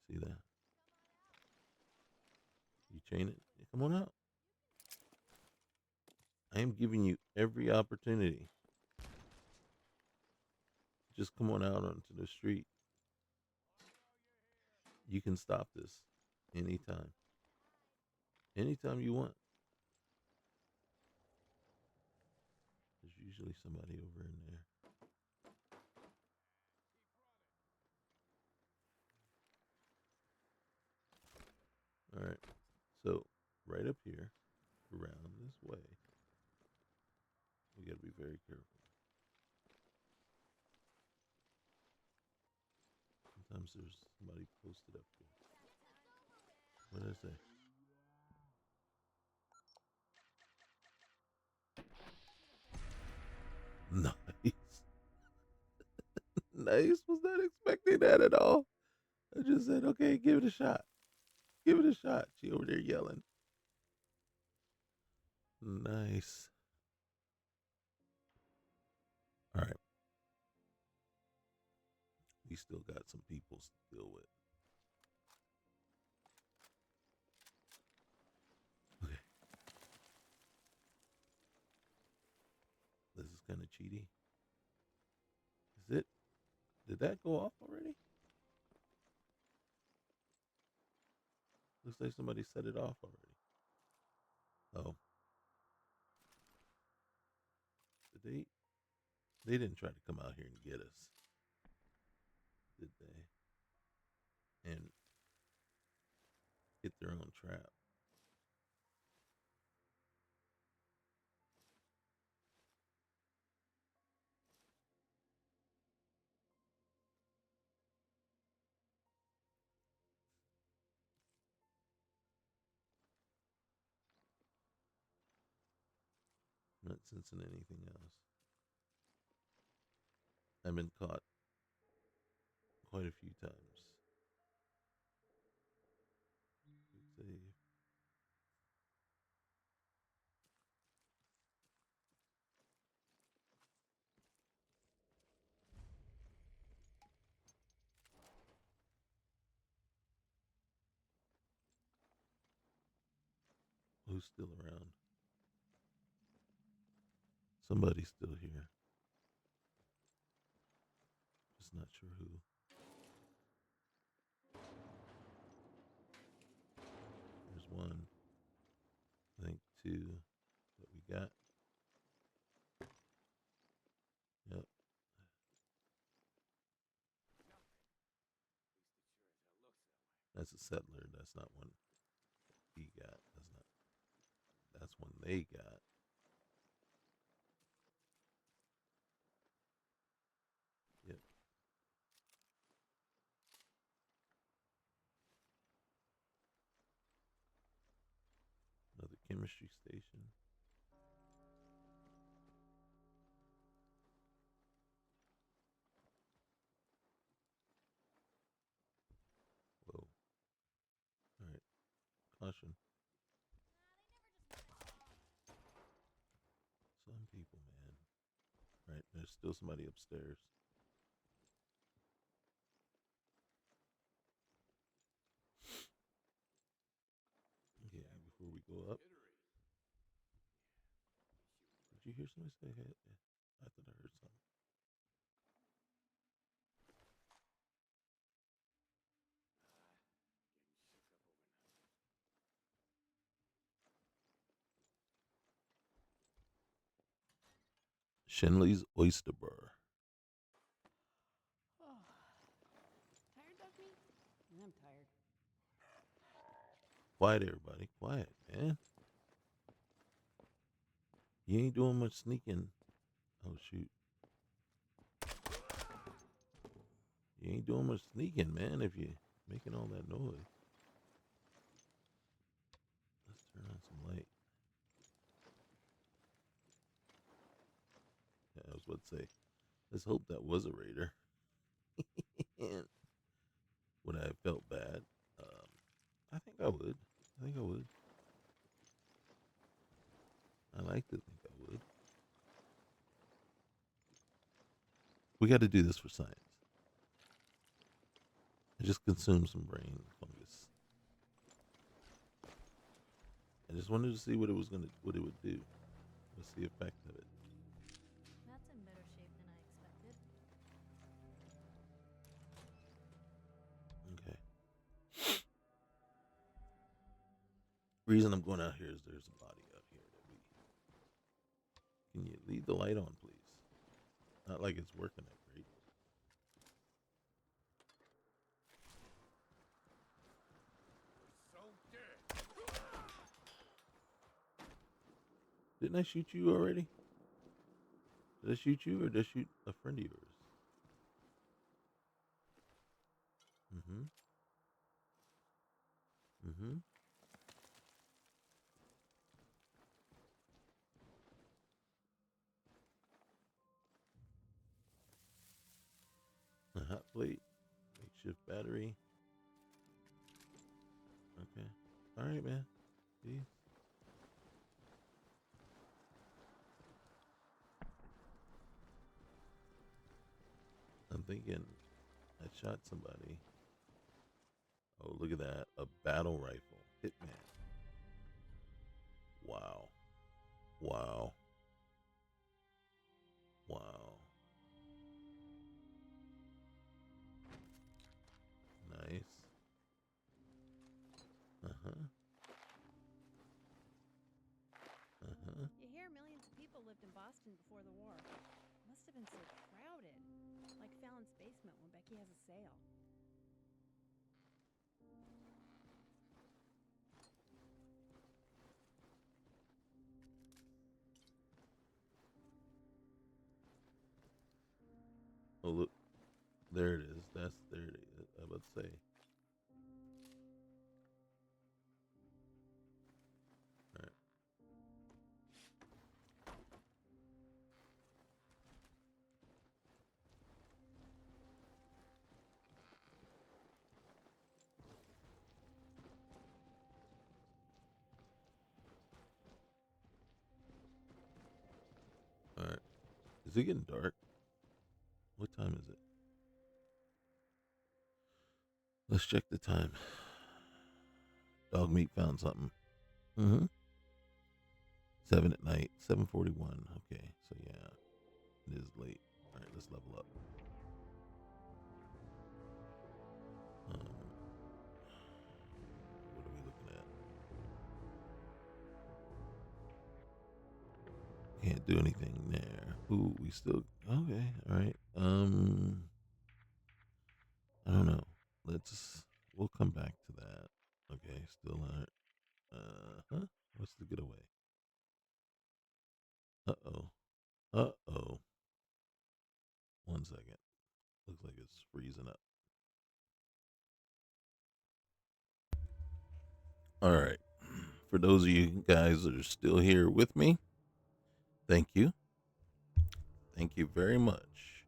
Speaker 1: See that? You chain it. Yeah, come on out. I am giving you every opportunity. Just come on out onto the street. You can stop this anytime. Anytime you want. There's usually somebody over in there. All right. So right up here, around this way, we got to be very careful. Sometimes there's somebody posted up here. What did I say? Nice. Nice. Was not expecting that at all. I just said, okay, give it a shot. Give it a shot. She over there yelling. Nice. All right. We still got some people to deal with. Okay. This is kind of cheaty. Is it? Did that go off already? Looks like somebody set it off already. Oh. Did they didn't try to come out here and get us, did they? And hit their own trap. I'm not sensing anything else. I've been caught quite a few times. Let's see. Who's still around? Somebody's still here. Just not sure who. There's one. I think two that we got. Yep. That's a settler. That's not one he got. That's That's one they got. Yep. Another chemistry station. Whoa. Alright. Caution. Some people, man. Alright, there's still somebody upstairs. Okay, before we go up. Did you hear somebody say hey? I thought I heard something. Shenley's Oyster Bar.
Speaker 6: Oh. Tired, Dog Meat? I'm tired.
Speaker 1: Quiet, everybody. Quiet, man. You ain't doing much sneaking. Oh, shoot. You ain't doing much sneaking, man, if you're making all that noise. Let's turn on some light. Yeah, I was about to say, let's hope that was a raider. Would I have felt bad? I think I would. I think I would. I like to think I would. We got to do this for science. I just consumed some brain fungus. I just wanted to see what it would do. What's the effect of it?
Speaker 6: That's in better shape than I expected.
Speaker 1: Okay. Reason I'm going out here is there's a body out here that we. Can you leave the light on, please? Not like it's working that great.
Speaker 3: So dead.
Speaker 1: Didn't I shoot you already? Did I shoot you or did I shoot a friend of yours? Mm-hmm. Mm-hmm. A hot plate, makeshift battery. Okay. All right, man. Peace. I'm thinking I shot somebody. Oh, look at that. A battle rifle. Hitman. Wow. Wow. Wow. Nice. Uh-huh. Uh-huh.
Speaker 2: You hear millions of people lived in Boston before the war. Must have been so crowded. Like Fallon's basement when Becky has a sale.
Speaker 1: Oh, look. There it is. There it is. I was about to say. All right. All right. Is it getting dark? What time is it? Let's check the time. Dog meat found something. Mm-hmm. 7 at night. 7:41. Okay, so yeah, it is late. All right, let's level up. What are we looking at? Can't do anything there. Ooh, we still okay. All right. I don't know. We'll come back to that. Okay, still not. Huh? What's the getaway? Uh-oh. Uh-oh. 1 second. Looks like it's freezing up. All right. For those of you guys that are still here with me, thank you. Thank you very much.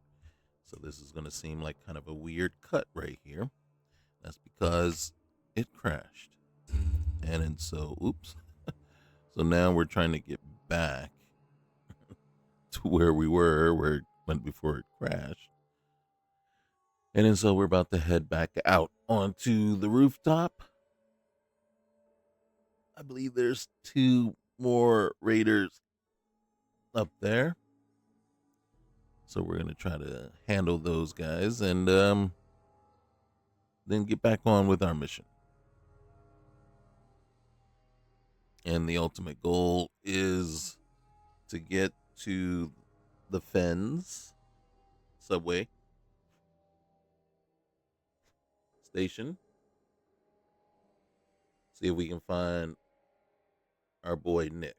Speaker 1: So this is going to seem like kind of a weird cut right here. That's because it crashed. And so, oops. So now we're trying to get back to where we where it went before it crashed. And then so we're about to head back out onto the rooftop. I believe there's 2 more raiders up there. So we're going to try to handle those guys and then get back on with our mission. And the ultimate goal is to get to the Fens subway station. See if we can find our boy Nick.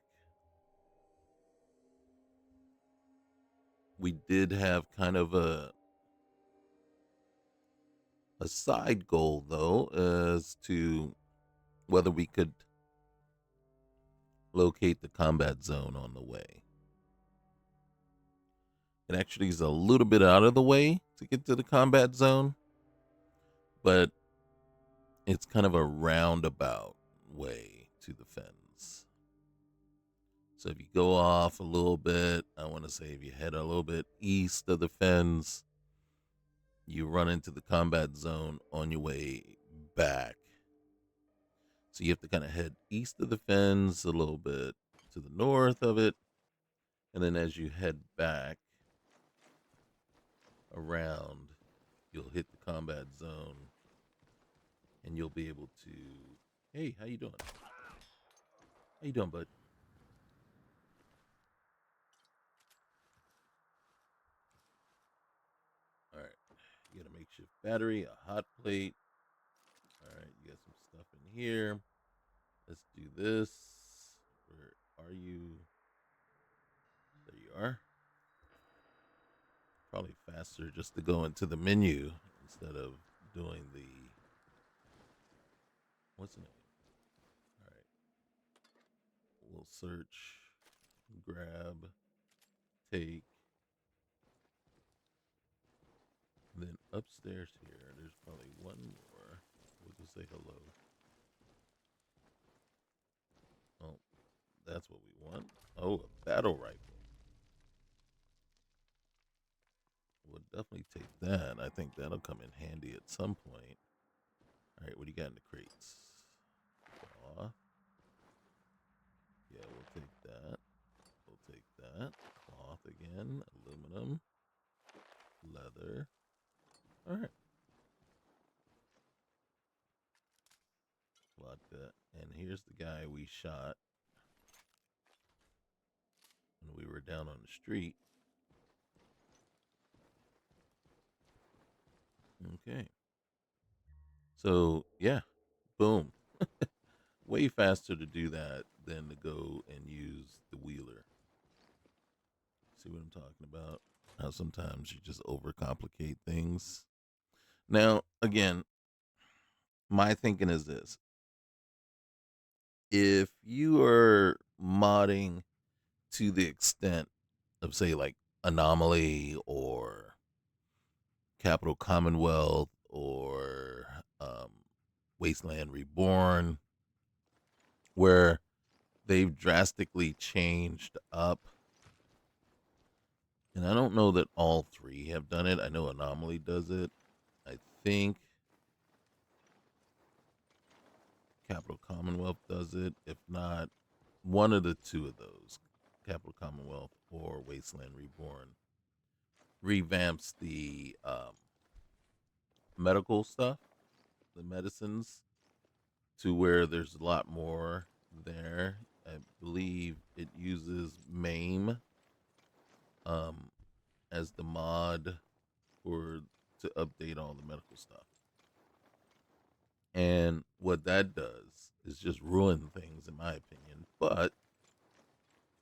Speaker 1: We did have kind of a side goal though as to whether we could locate the combat zone on the way. It actually is a little bit out of the way to get to the combat zone, but it's kind of a roundabout way to the Fens. So if you go off a little bit, I want to say if you head a little bit east of the Fens, you run into the combat zone on your way back. So you have to kind of head east of the Fens a little bit to the north of it. And then as you head back around, you'll hit the combat zone and you'll be able to, hey, how you doing? How you doing, bud? All right. You got a makeshift battery, a hot plate. All right, you got some stuff in here. Let's do this. Where are you? There you are. Probably faster just to go into the menu instead of doing the, what's the name? All right. We'll search, grab, take. And then upstairs here, there's probably one more. We'll just say hello. Oh, that's what we want. Oh, a battle rifle. We'll definitely take that. I think that'll come in handy at some point. All right, what do you got in the crates? Cloth. Yeah, we'll take that. We'll take that. Cloth again. Aluminum. Leather. All right. Vodka. And here's the guy we shot when we were down on the street. Okay. So, yeah. Boom. Way faster to do that than to go and use the wheeler. See what I'm talking about? How sometimes you just overcomplicate things. Now, again, my thinking is this. If you are modding to the extent of, say, like Anomaly or Capital Commonwealth or Wasteland Reborn, where they've drastically changed up. And I don't know that all 3 have done it. I know Anomaly does it. I think Capital Commonwealth does it. If not, one of the 2 of those, Capital Commonwealth or Wasteland Reborn, revamps the medical stuff, the medicines, to where there's a lot more there. I believe it uses MAME as the mod for to update all the medical stuff. And what that does is just ruin things, in my opinion. But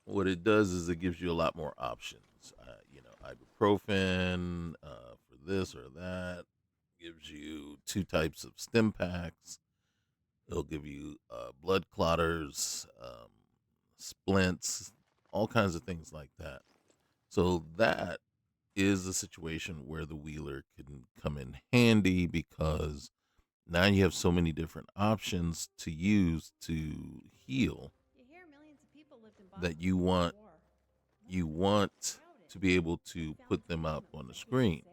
Speaker 1: what it does is it gives you a lot more options. Ibuprofen for this or that. Gives you two types of stim packs. It'll give you blood clotters, splints, all kinds of things like that. So that is a situation where the wheeler can come in handy because now you have so many different options to use to heal
Speaker 2: You hear millions of people lived in
Speaker 1: that
Speaker 2: Boston before the war.
Speaker 1: you
Speaker 2: Must have been
Speaker 1: want
Speaker 2: crowded.
Speaker 1: to be able to
Speaker 2: Like
Speaker 1: put
Speaker 2: Fallon's
Speaker 1: them up
Speaker 2: basement
Speaker 1: on
Speaker 2: when
Speaker 1: the
Speaker 2: Becky has a
Speaker 1: screen.
Speaker 2: sale.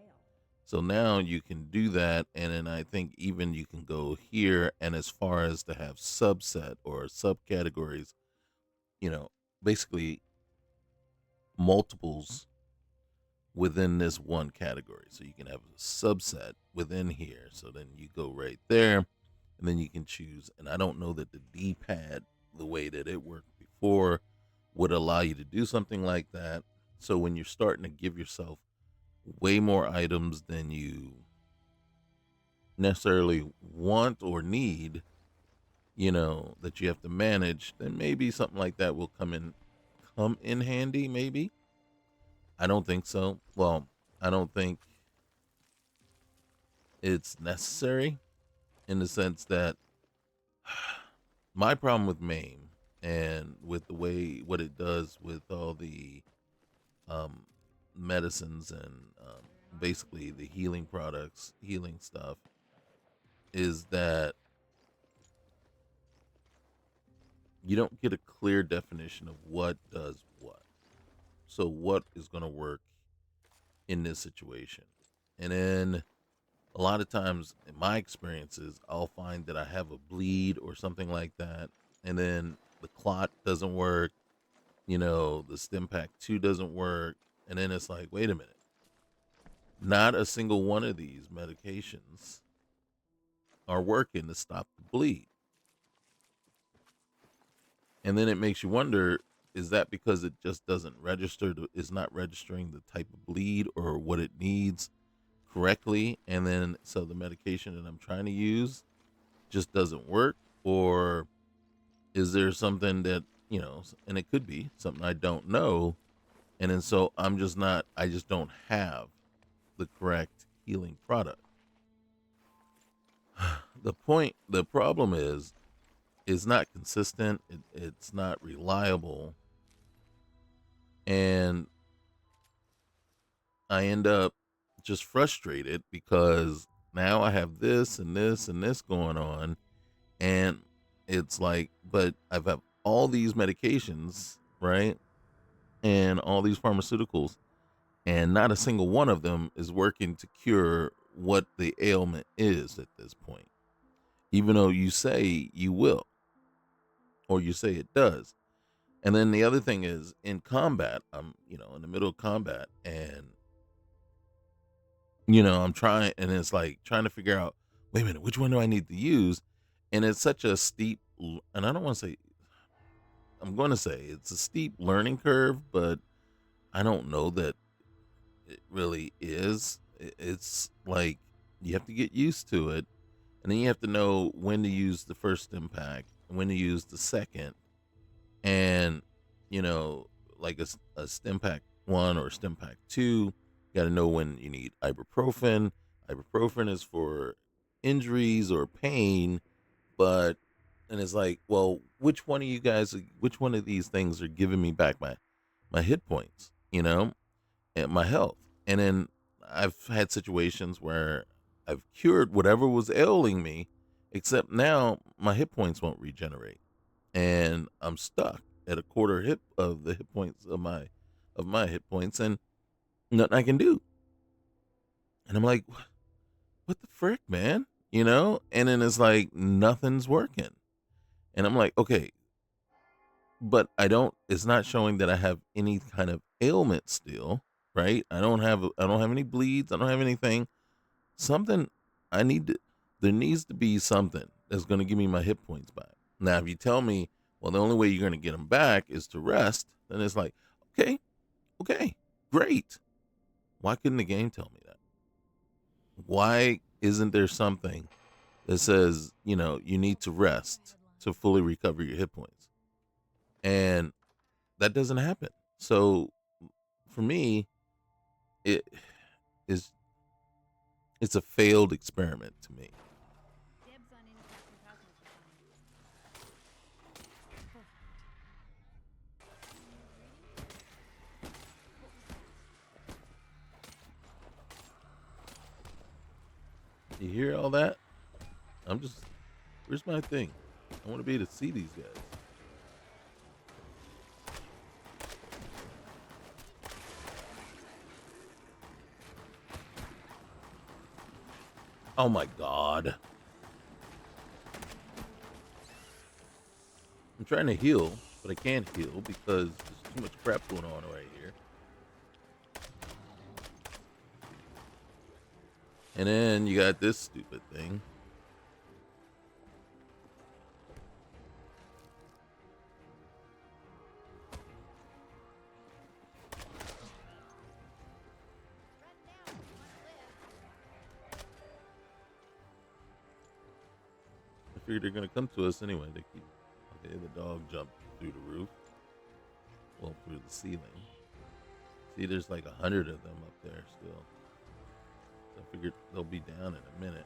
Speaker 1: So now you can do that, and then I think even you can go here and as far as to have subset or subcategories, you know, basically multiples within this one category. So you can have a subset within here. So then you go right there, and then you can choose. And I don't know that the D pad, the way that it worked before, would allow you to do something like that. So when you're starting to give yourself way more items than you necessarily want or need, that you have to manage, then maybe something like that will come in handy, maybe. I don't think so. Well, I don't think it's necessary in the sense that my problem with MAME and with the way what it does with all the um, medicines and basically the healing products, healing stuff, is that you don't get a clear definition of what does what. So, what is going to work in this situation? And then a lot of times, in my experiences, I'll find that I have a bleed or something like that. And then the clot doesn't work. The stim pack 2 doesn't work. And then it's like, wait a minute. Not a single one of these medications are working to stop the bleed. And then it makes you wonder, is that because it just doesn't register, is not registering the type of bleed or what it needs correctly? And then so the medication that I'm trying to use just doesn't work? Or is there something that, and it could be something I don't know. And then so I just don't have the correct healing product. The problem is, it's not consistent. It's not reliable. And I end up just frustrated because now I have this and this and this going on. And it's like, but I've had all these medications, right? And all these pharmaceuticals, and not a single one of them is working to cure what the ailment is at this point, even though you say you will, or you say it does. And then the other thing is in combat, I'm, in the middle of combat, and I'm trying, and it's like trying to figure out, wait a minute, which one do I need to use? And it's such a steep, and I don't want to say, I'm going to say it's a steep learning curve, but I don't know that it really is. It's like you have to get used to it, and then you have to know when to use the first impact, when to use the second, and you know, like a stim pack 1 or stim pack 2, you got to know when you need ibuprofen. Ibuprofen is for injuries or pain, but and it's like, well, which one of these things are giving me back my hit points, and my health? And then I've had situations where I've cured whatever was ailing me, except now my hit points won't regenerate, and I'm stuck at a quarter hit of the hit points of my hit points, and nothing I can do. And I'm like, what the frick, man? And then it's like nothing's working, and I'm like, okay, but it's not showing that I have any kind of ailment still, right? I don't have any bleeds. I don't have anything. Something I need to there needs to be something that's going to give me my hit points back. Now, if you tell me, well, the only way you're going to get them back is to rest, then it's like, okay, great. Why couldn't the game tell me that? Why isn't there something that says, you need to rest to fully recover your hit points? And that doesn't happen. So for me, it is it's a failed experiment to me.
Speaker 2: Dibs on any Captain Cosmos you want to use.
Speaker 1: You hear all that? I'm just, where's my thing? I want to be able to see these guys. Oh my god. I'm trying to heal, but I can't heal because there's too much crap going on right here. And then you got this stupid thing.
Speaker 2: Run now if you want to live.
Speaker 1: I figured they're gonna come to us anyway. They keep. Okay, the dog jumped through the roof. Well, through the ceiling. See, there's like 100 of them up there still. So I figured they'll be down in a minute.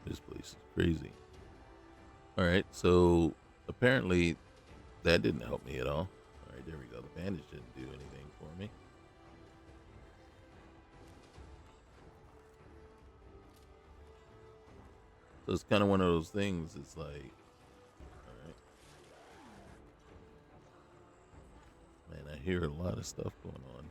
Speaker 1: This place is crazy. All right, so apparently that didn't help me at all. All right, there we go. The bandage didn't do anything for me. So it's kind of one of those things. It's like, all right, man, I hear a lot of stuff going on.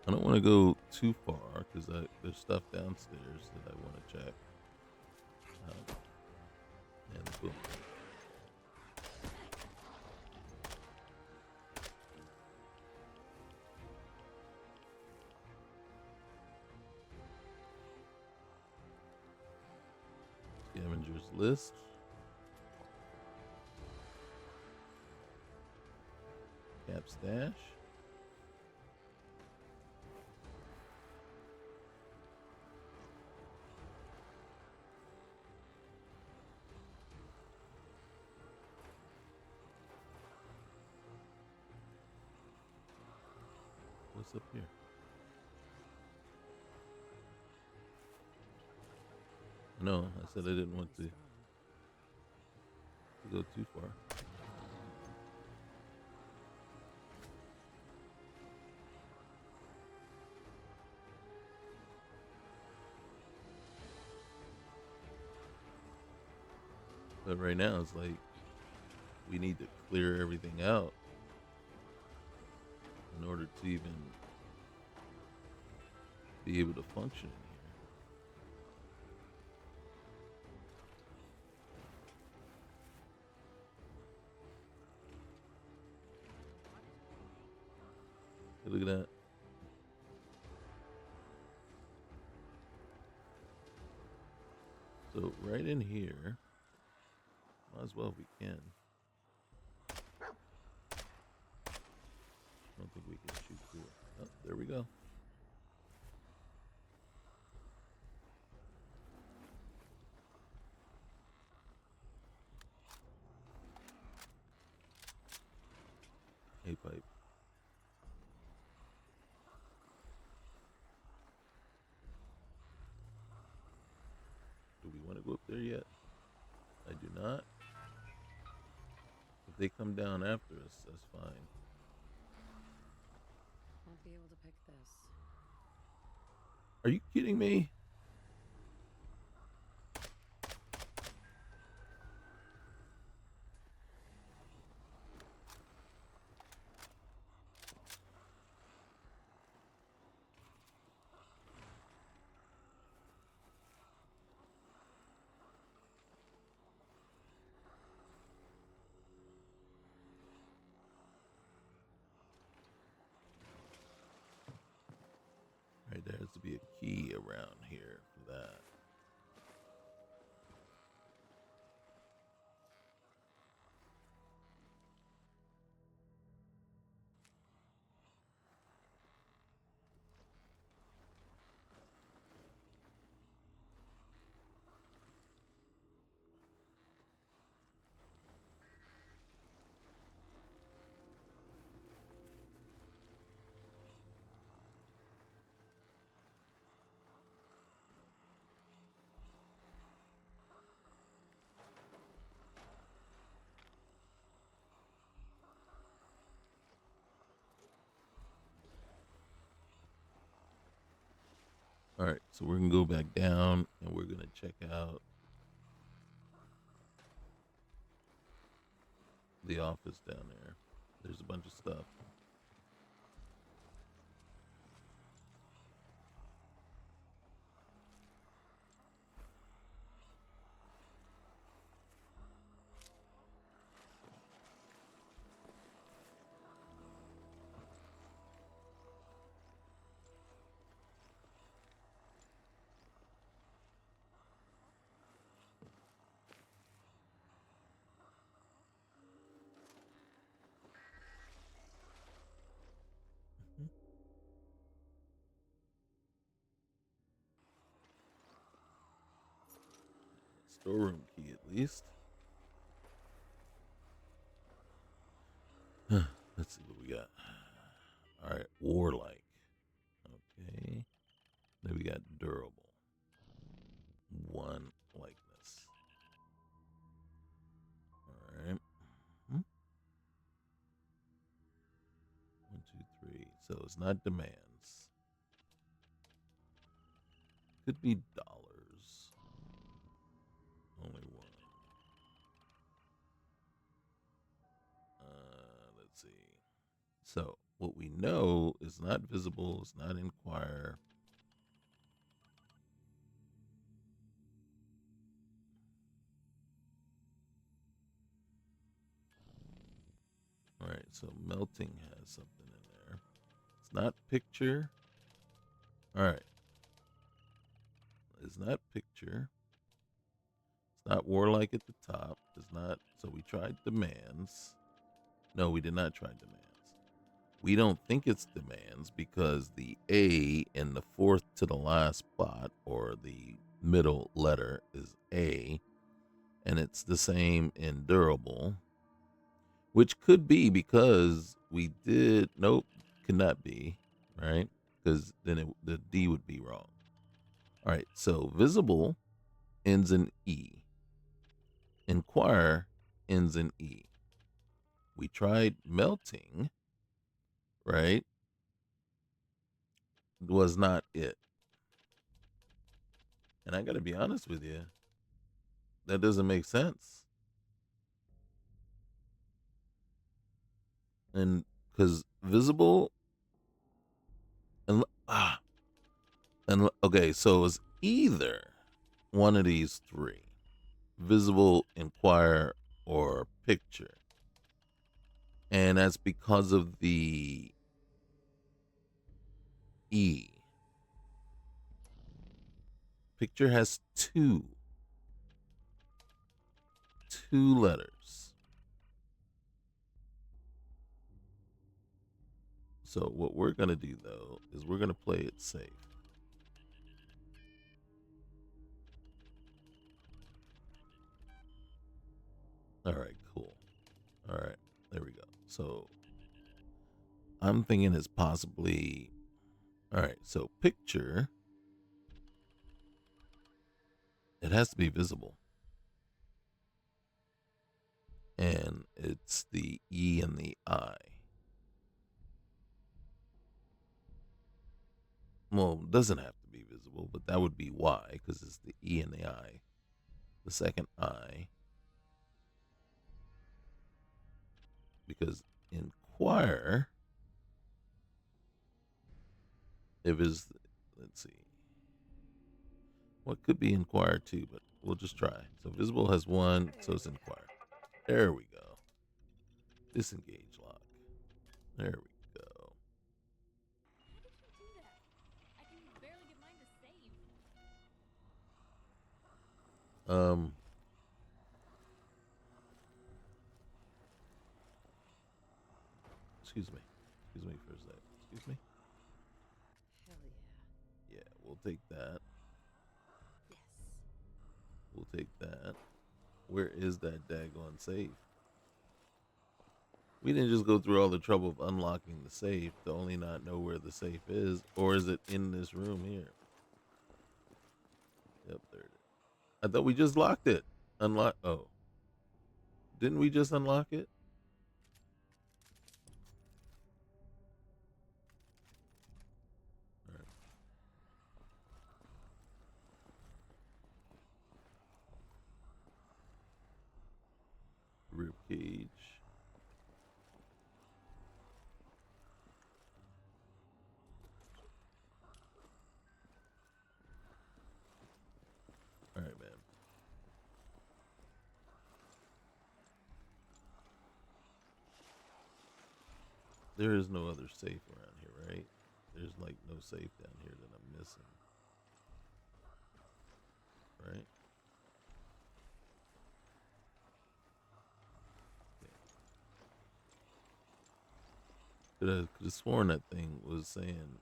Speaker 1: I don't want to go too far because there's stuff downstairs that I want to check. And boom. Scavengers list. Cap stash. What's up here? No, I said I didn't want to go too far. But right now it's like we need to clear everything out in order to even be able to function in here. Hey, look at that. So right in here, might as well if we can. I don't think we can shoot through it. Oh, there we go. A pipe. Do we want to go up there yet? I do not. If they come down after us, that's fine.
Speaker 7: Won't be able to pick this.
Speaker 1: Are you kidding me? Right, there has to be a key around here for that. All right, so we're gonna go back down and we're gonna check out the office down there. There's a bunch of stuff. Mhm. Storeroom key at least. Let's see what we got. All right, warlike. Okay. Then we got durable. One likeness. All right. Hmm? 1, 2, 3. So it's not demands. Could be dollars. Only one. Let's see. So what we know is not visible, it's not inquire. All right, so melting has something in there. It's not picture. All right. It's not picture. It's not warlike at the top. It's not. So we tried demands. No, we did not try demands. We don't think it's demands because the A in the fourth to the last spot or the middle letter is A, and it's the same in durable, which could be because we did. Nope, cannot be, right? Because then the D would be wrong. All right, so visible ends in E. Inquire ends in E. We tried melting, right? Was not it. And I got to be honest with you, that doesn't make sense. And because visible and okay, so it's either one of these three: visible, inquire, or picture. And that's because of the E. Picture has two letters. So what we're going to do, though, is we're going to play it safe. All right, cool. All right, there we go. So I'm thinking it's possibly... All right, so picture, it has to be visible. and it's the E and the I. Well, it doesn't have to be visible, but that would be Y because it's the E and the I. The second I, because inquire, if is, let's see, what could be inquire too, but we'll just try. So visible has one, so it's inquire. There we go. Disengage lock. There we go.
Speaker 2: How did you do that? I can barely get mine to save.
Speaker 1: Excuse me. Excuse me for a sec. Excuse me.
Speaker 7: Hell yeah.
Speaker 1: Yeah, we'll take that.
Speaker 7: Yes.
Speaker 1: We'll take that. Where is that daggone safe? We didn't just go through all the trouble of unlocking the safe to only not know where the safe is, or is it in this room here? Yep, there it is. I thought we just locked it. Unlock. Oh, didn't we just unlock it? All right. Rib cage. All right, man. There is no other safe around here, right? There's like no safe down here that I'm missing. Right? Could have sworn that thing was saying.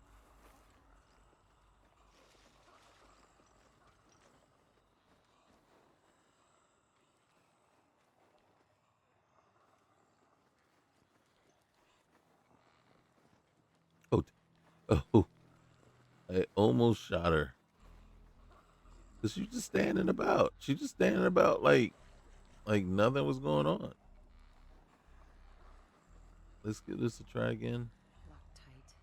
Speaker 1: Oh, oh! I almost shot her. Cause she's just standing about. She's just standing about like nothing was going on. Let's give this a try again.
Speaker 7: Lock tight.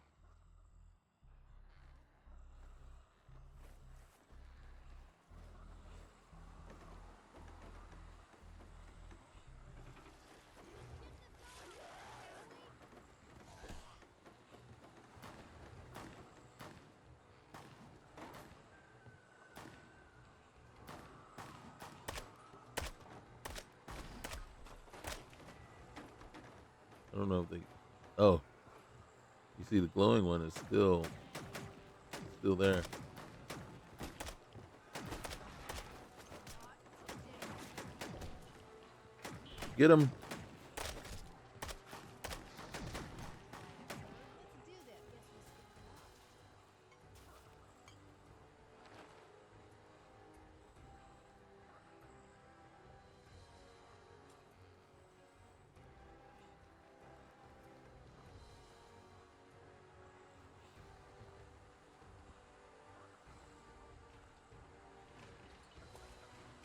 Speaker 1: I don't know if they. Oh, you see the glowing one is still there. Get him.
Speaker 2: Let's do this.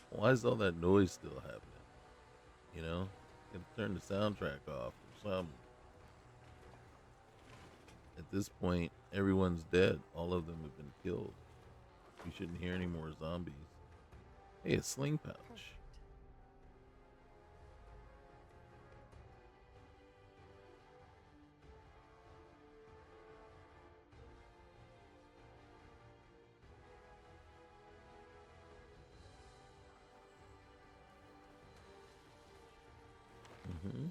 Speaker 1: Why is all that noise still happening? You know, can turn the soundtrack off or something. At this point, everyone's dead. All of them have been killed. We shouldn't hear any more zombies. Hey, a sling pouch.
Speaker 7: Perfect.
Speaker 1: Mm-hmm.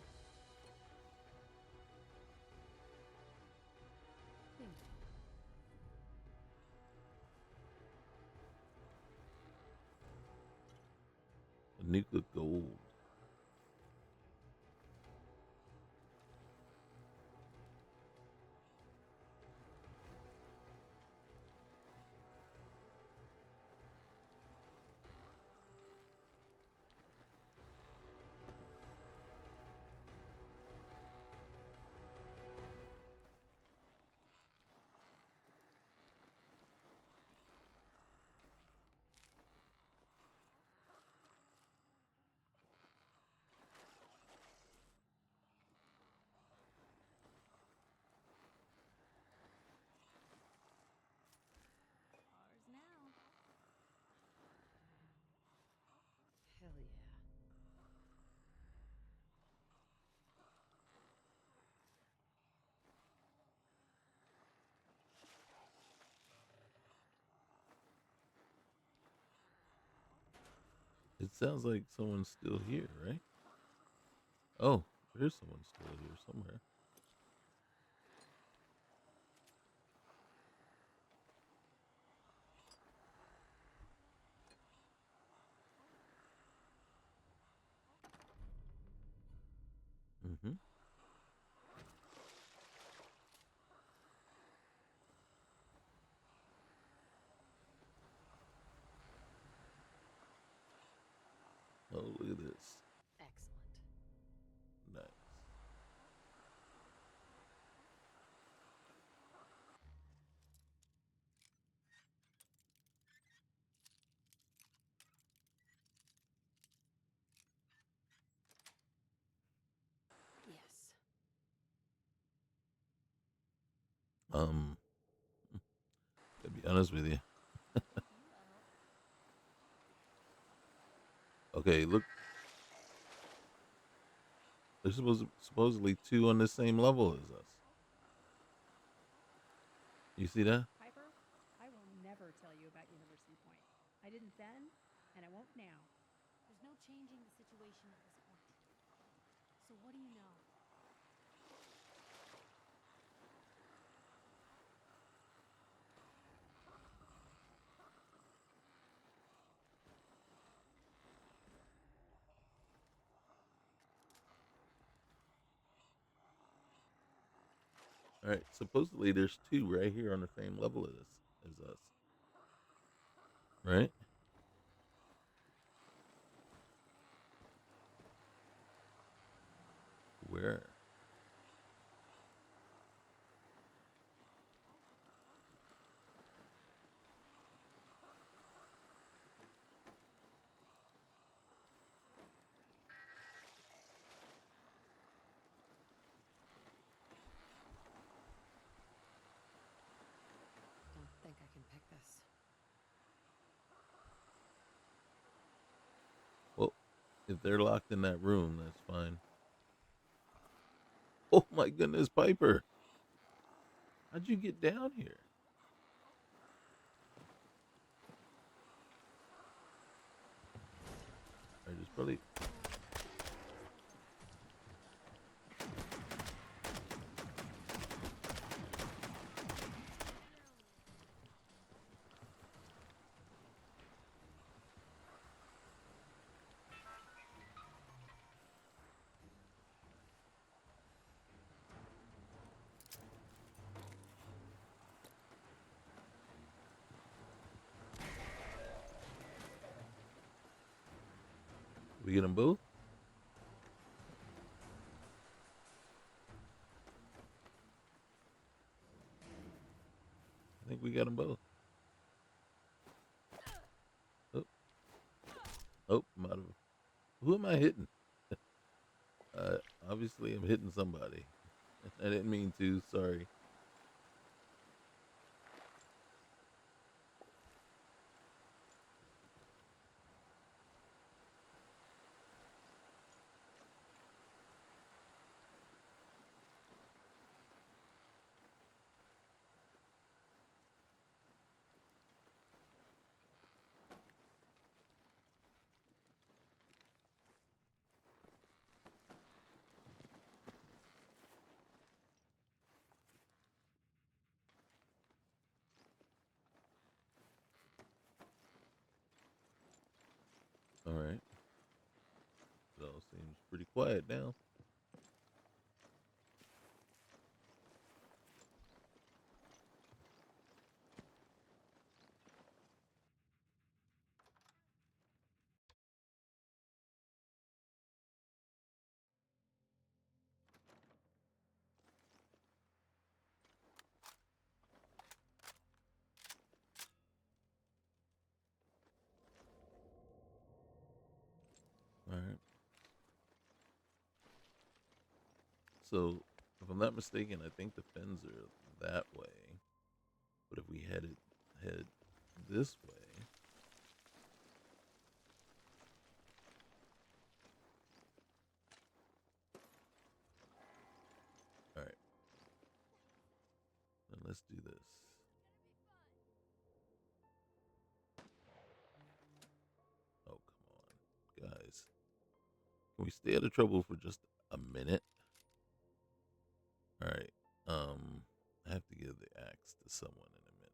Speaker 7: Bingo.
Speaker 1: Nuka gold. It sounds like someone's still here, right? Oh, there's someone still here somewhere. Mm-hmm. Oh, look at this.
Speaker 7: Excellent.
Speaker 1: Nice.
Speaker 7: Yes.
Speaker 1: Um, to be honest with you. Okay, look. There's supposedly two on the same level as us. You see that?
Speaker 2: Piper, I will never tell you about University Point. I didn't then, and I won't now.
Speaker 6: There's no changing the situation at this point. So what do you know?
Speaker 1: All right. Supposedly there's two right here on the same level as us. Right? Where?
Speaker 7: Don't think I can pick this.
Speaker 1: Well, if they're locked in that room, that's fine. Oh my goodness, Piper. How'd you get down here? I just probably. We get them both? I think we got them both. Oh, oh, I'm out of. Who am I hitting? Uh, Obviously, I'm hitting somebody. I didn't mean to. Sorry. All right. It all seems pretty quiet now. All right. So, if I'm not mistaken, I think the fins are that way. But if we head this way, all right. Then let's do this. Oh, come on. Can we stay out of trouble for just a minute? All right. I have to give the axe to someone in a minute.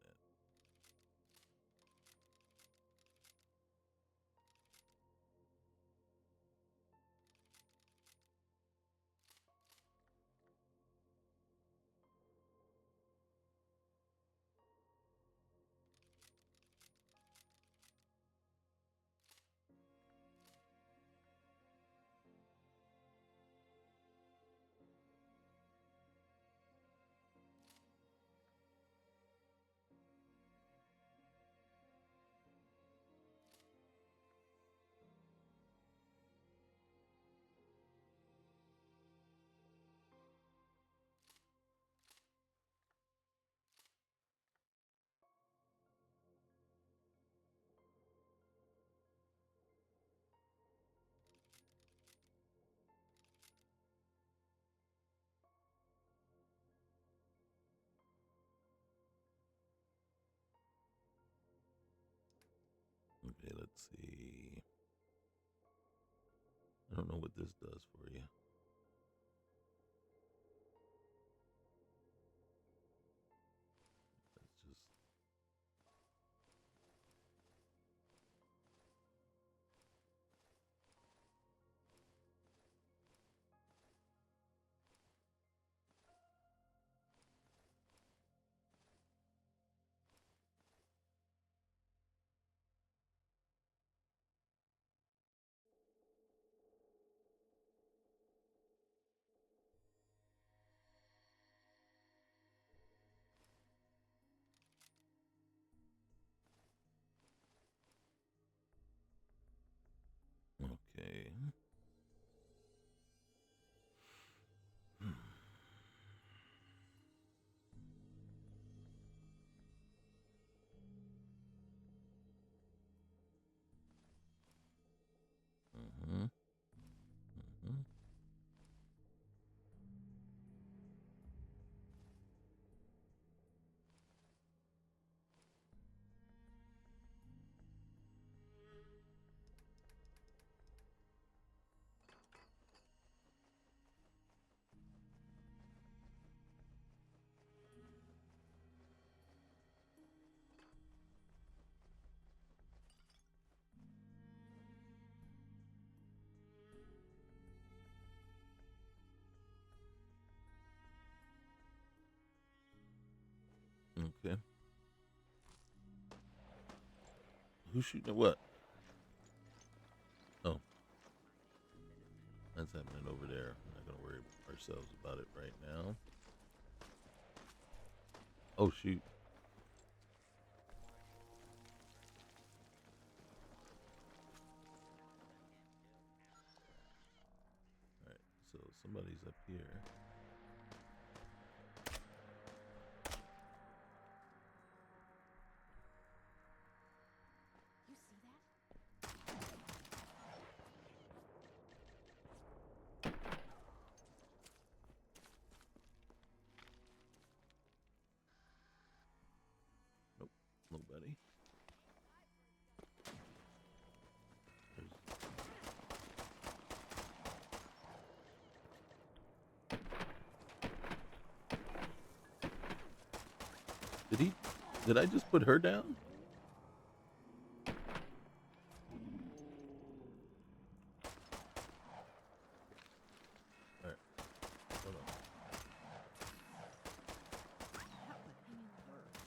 Speaker 1: Okay, let's see. I don't know what this does for you. Let's just. Okay. Mm-hmm. Mm-hmm. Okay. Who's shooting at what? Oh, that's happening over there. We're not gonna worry ourselves about it right now. Oh shoot. Alright, so somebody's up here.
Speaker 6: You see that?
Speaker 1: Nope, nobody. There's- Did I just put her down? Alright, hold on.
Speaker 2: That would mean worse.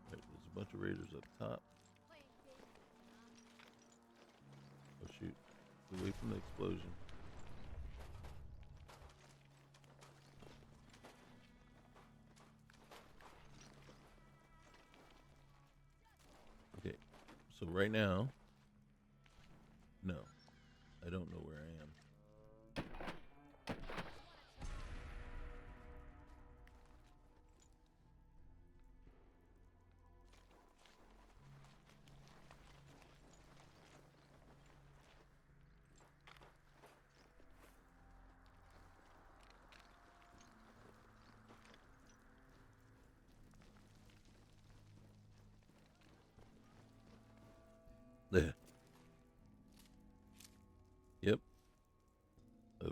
Speaker 1: Alright, there's a bunch of raiders up top. Oh shoot. Get away from the explosion. Okay, so right now, no, I don't know where I am.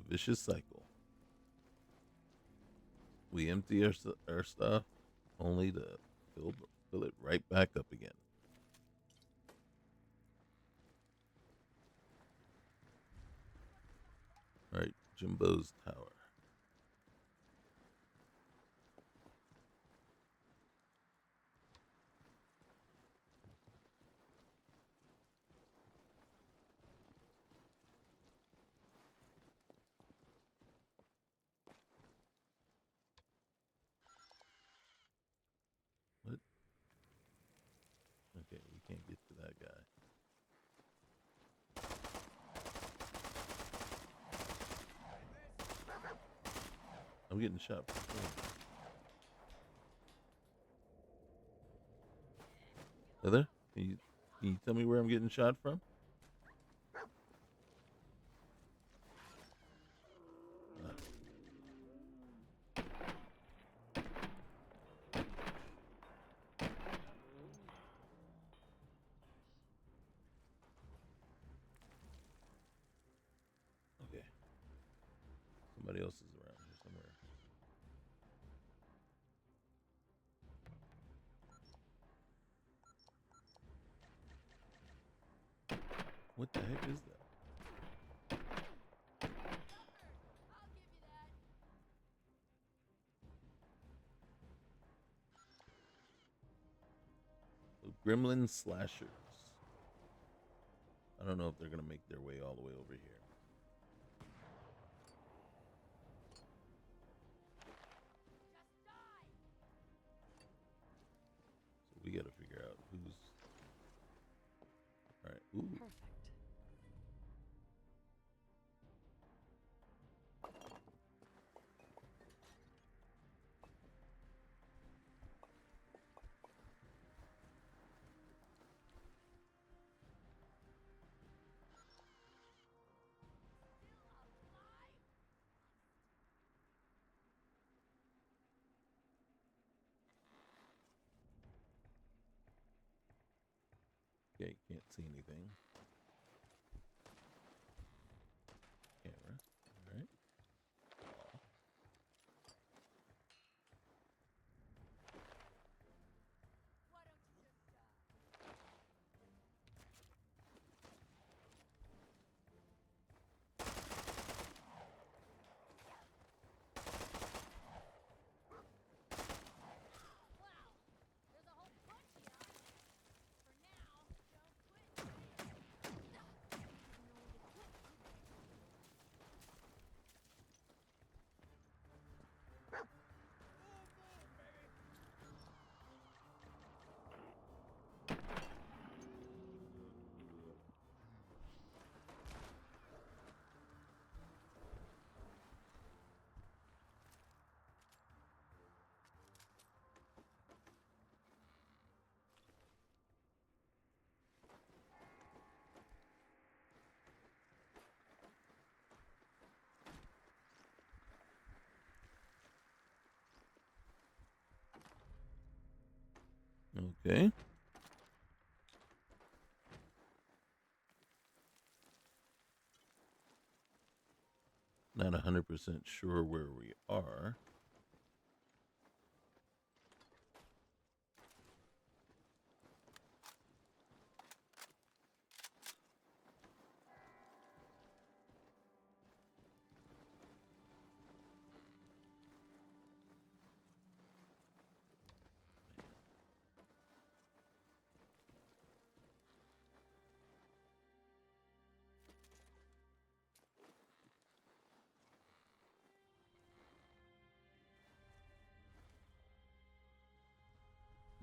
Speaker 1: vicious cycle. We empty our stuff only to fill it right back up again. All right, Jimbo's tower. What? Okay, we can't get to that guy. I'm getting shot from Heather, can you tell me where I'm getting shot from? Okay. Somebody else is around here somewhere. What the heck is that? So gremlin slashers. I don't know if they're gonna make their way all the way over here. So we gotta figure out who's. All right. Ooh.
Speaker 7: Perfect.
Speaker 1: Okay, can't see anything. Camera. All right. Okay. Not 100% sure where we are.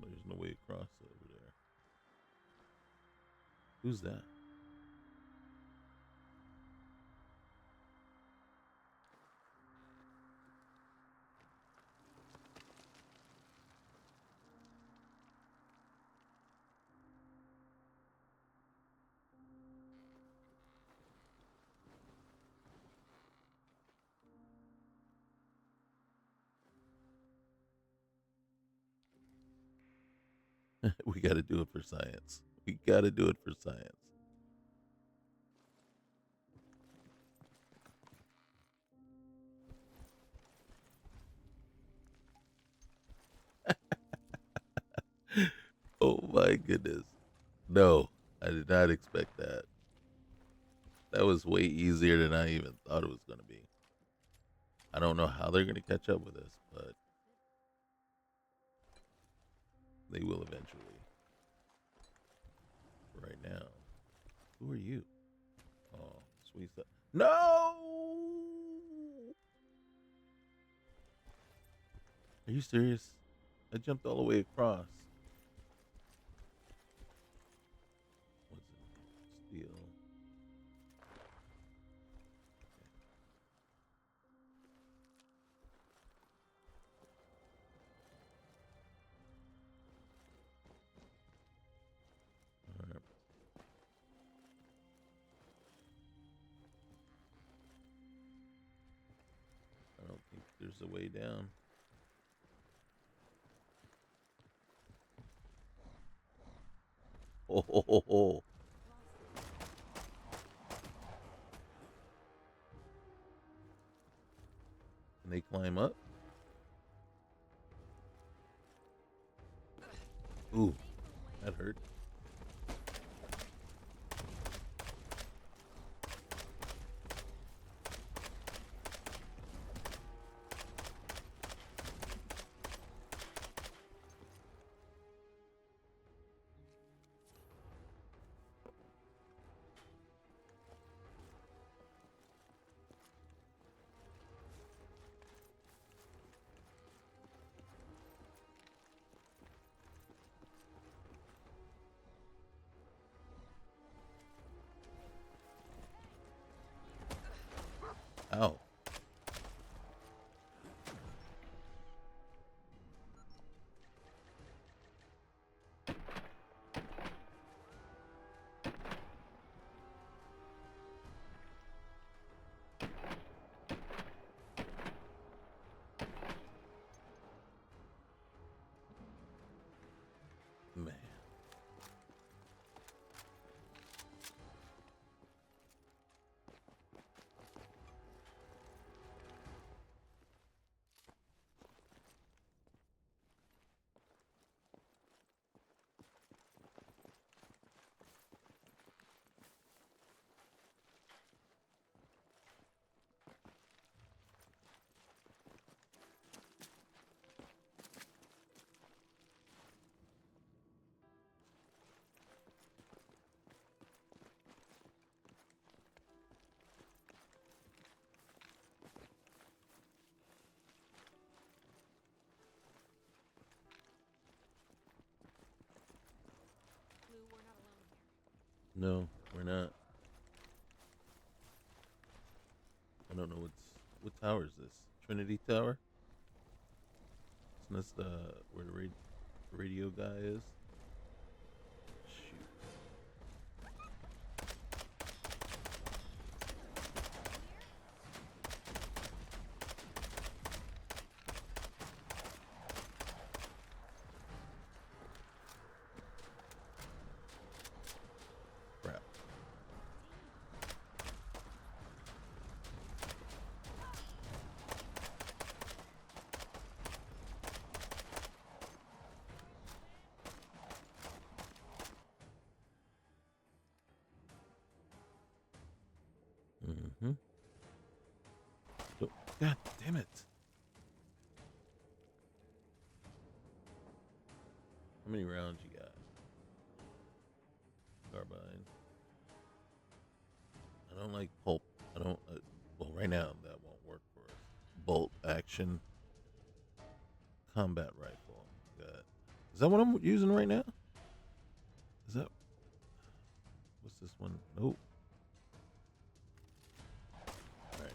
Speaker 1: There's no way across over there. Who's that? We got to do it for science. We got to do it for science. My goodness. No, I did not expect that. That was way easier than I even thought it was going to be. I don't know how they're going to catch up with us, but they will eventually. Right now, who are you? Oh, sweet stuff. No! Are you serious? I jumped all the way across. What's it? Steel. All right. I don't think there's a way down. Oh, ho, ho, ho. Can they climb up? Ooh, that hurt. Ow. Man.
Speaker 6: Blue, we're not alone here.
Speaker 1: No, we're not. I don't know what tower is this? Trinity Tower? Isn't this the where the radio guy is? Shoot. Crap. Mm-hmm. Oh, God damn it. How many rounds you got? Carbine. I don't like pulp. I don't. Well, right now that won't work for us. Bolt action combat rifle. Got. Is that what I'm using right now? Is that? What's this one? Nope. All right.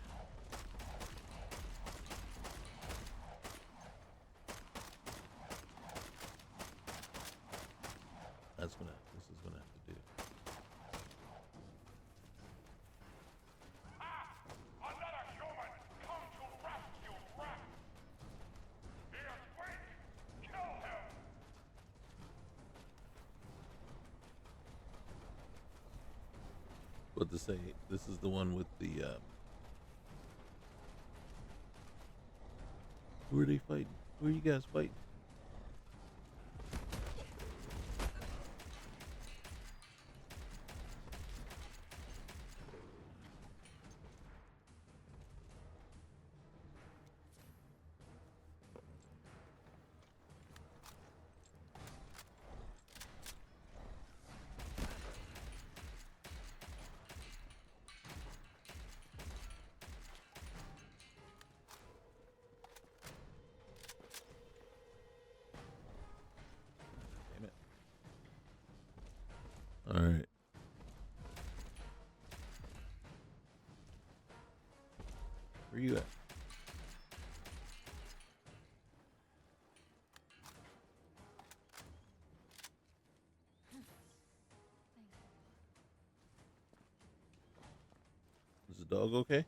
Speaker 1: This is gonna have to do.
Speaker 3: Another human! Come to rescue Brett! He is weak! Kill him!
Speaker 1: What to say? This is the one with the. Who are they fighting? Who are you guys fighting? All right. Where you at? Is the dog okay?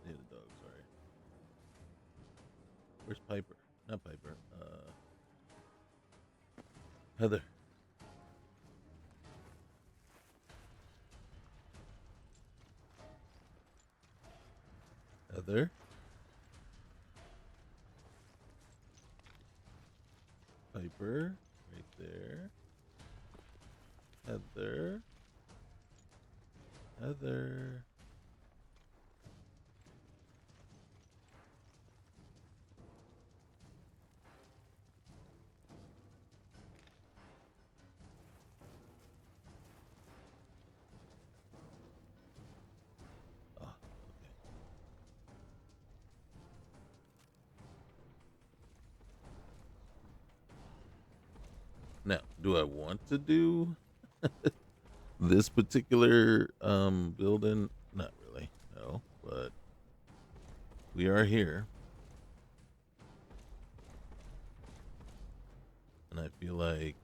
Speaker 1: Yeah, the dog's alright. Where's Piper? Not Piper. Heather. Heather. Piper. Right there. Heather. Heather. Ah, okay. Now, do I want to do this particular building? Not really, no. But we are here, and I feel like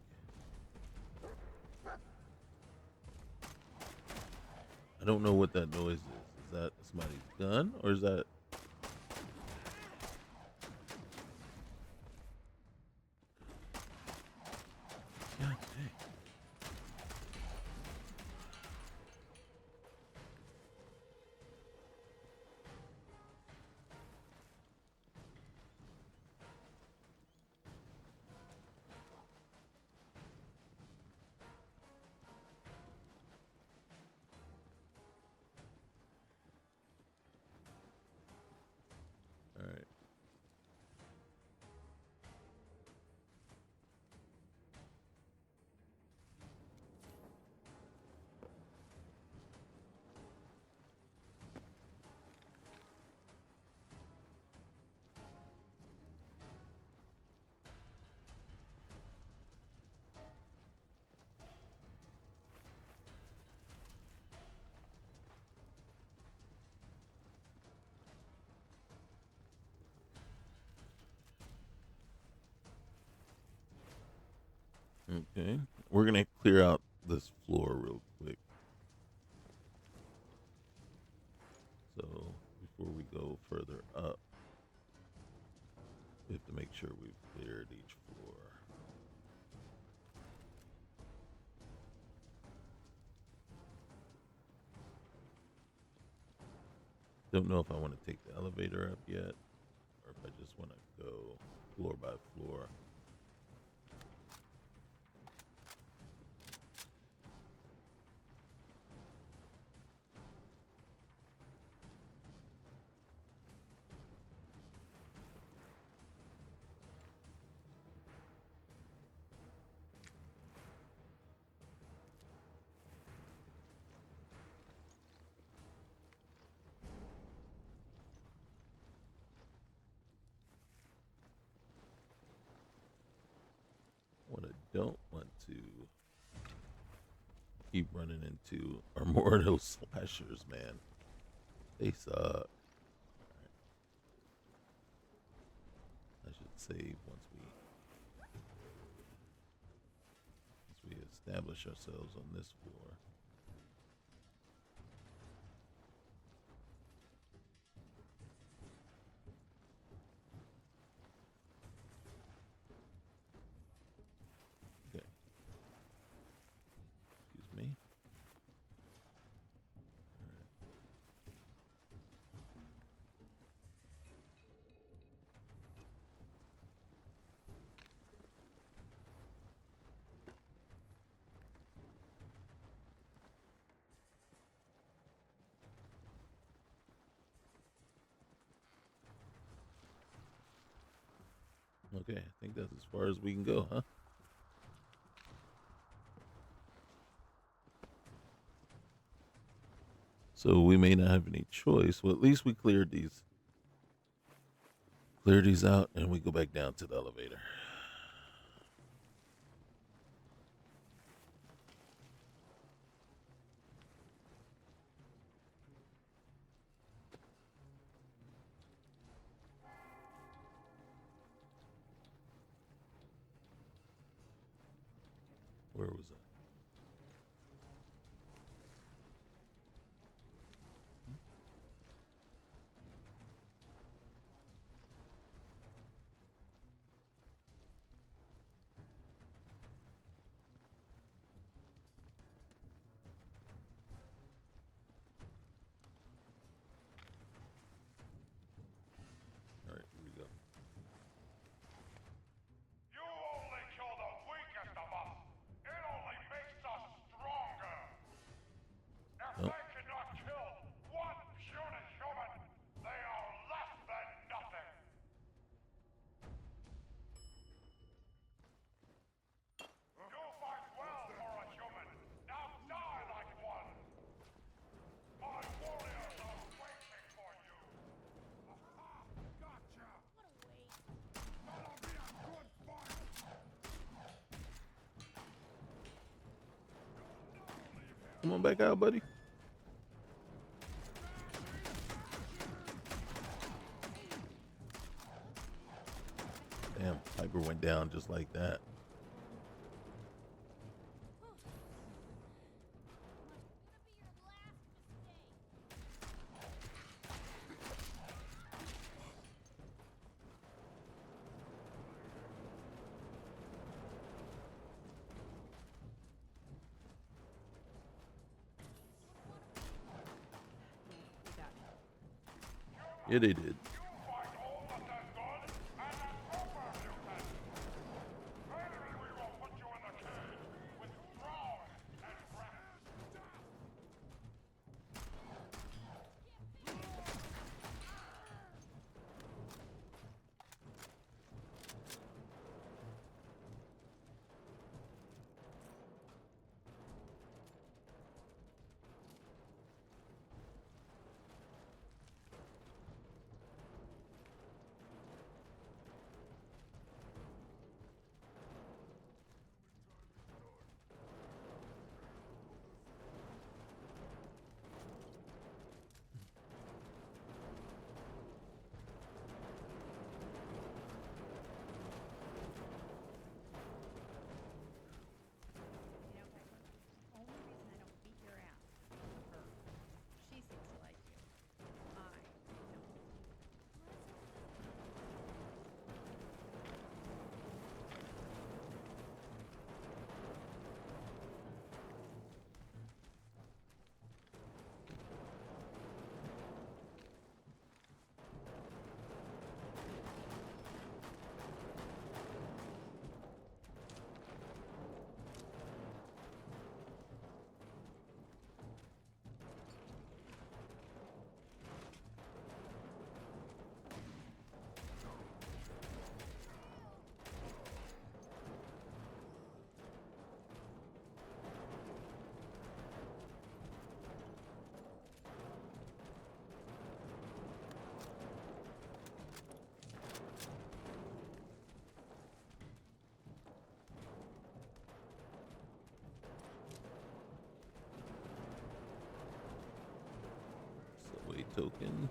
Speaker 1: I don't know what that noise is. Is that somebody's gun, or is that? God dang. All right. Okay. We're gonna clear out this floor real quick. So before we go further up, we have to make sure we've cleared each floor. Don't know if I want to take the elevator up yet, or if I just want to go floor by floor. What I don't want to keep running into are more of those slashers, man. They suck. I should save once we establish ourselves on this floor. Okay. Excuse me. Okay, I think that's as far as we can go, huh? So we may not have any choice. Well, at least we cleared these. Clear these out, and we go back down to the elevator. Come on back out, buddy. Damn, Piper went down just like that.
Speaker 2: We got it.
Speaker 1: Yeah, they did.
Speaker 3: Find all that they've done, and then proper you can. Finally, we will put you in the cage with Drown and Breath.
Speaker 2: You know, Piper, only reason I don't beat your ass is her. She seems to like you. I don't.
Speaker 1: Subway token.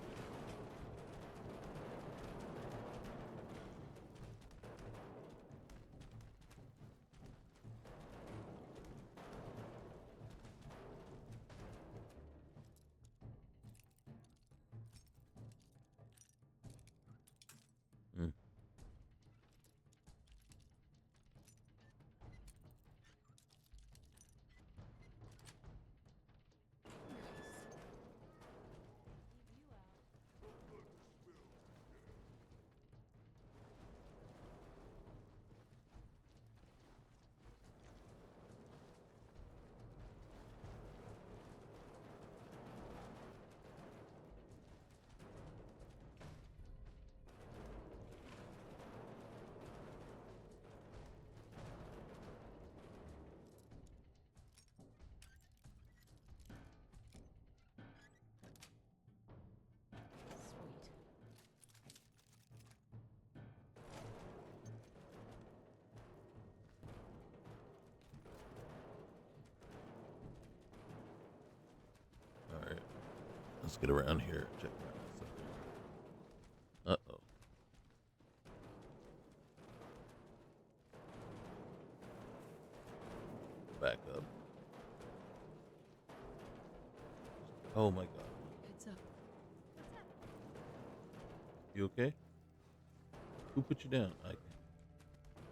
Speaker 1: Hmm.
Speaker 6: Leave you out.
Speaker 7: Sweet.
Speaker 1: All right, let's get around here. Check around this. Uh oh. Back up. Oh my God.
Speaker 7: Heads up.
Speaker 1: You okay? Who put you down? I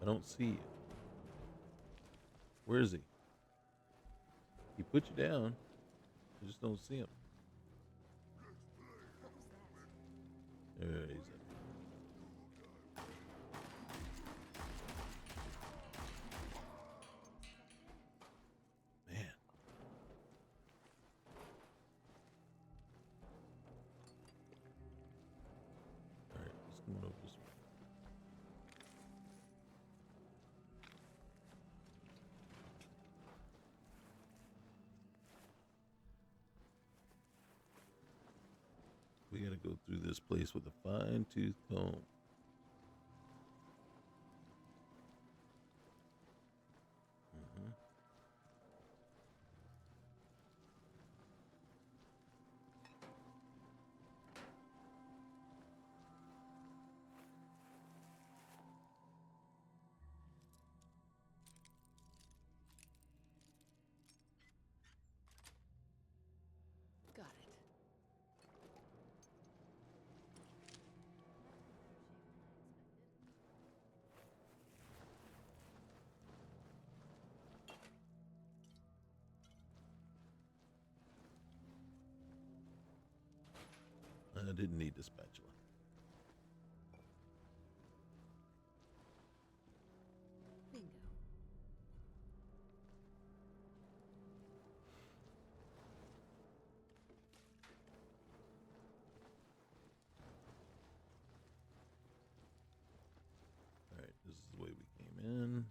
Speaker 1: don't see you. Where is he? He put you down. I just don't see him.
Speaker 6: What was that?
Speaker 1: There he's at. Man. All right, let's come on over this way. We gotta go through this place with a fine-tooth comb. didn't need the spatula.
Speaker 6: Bingo.
Speaker 1: All right, this is the way we came in.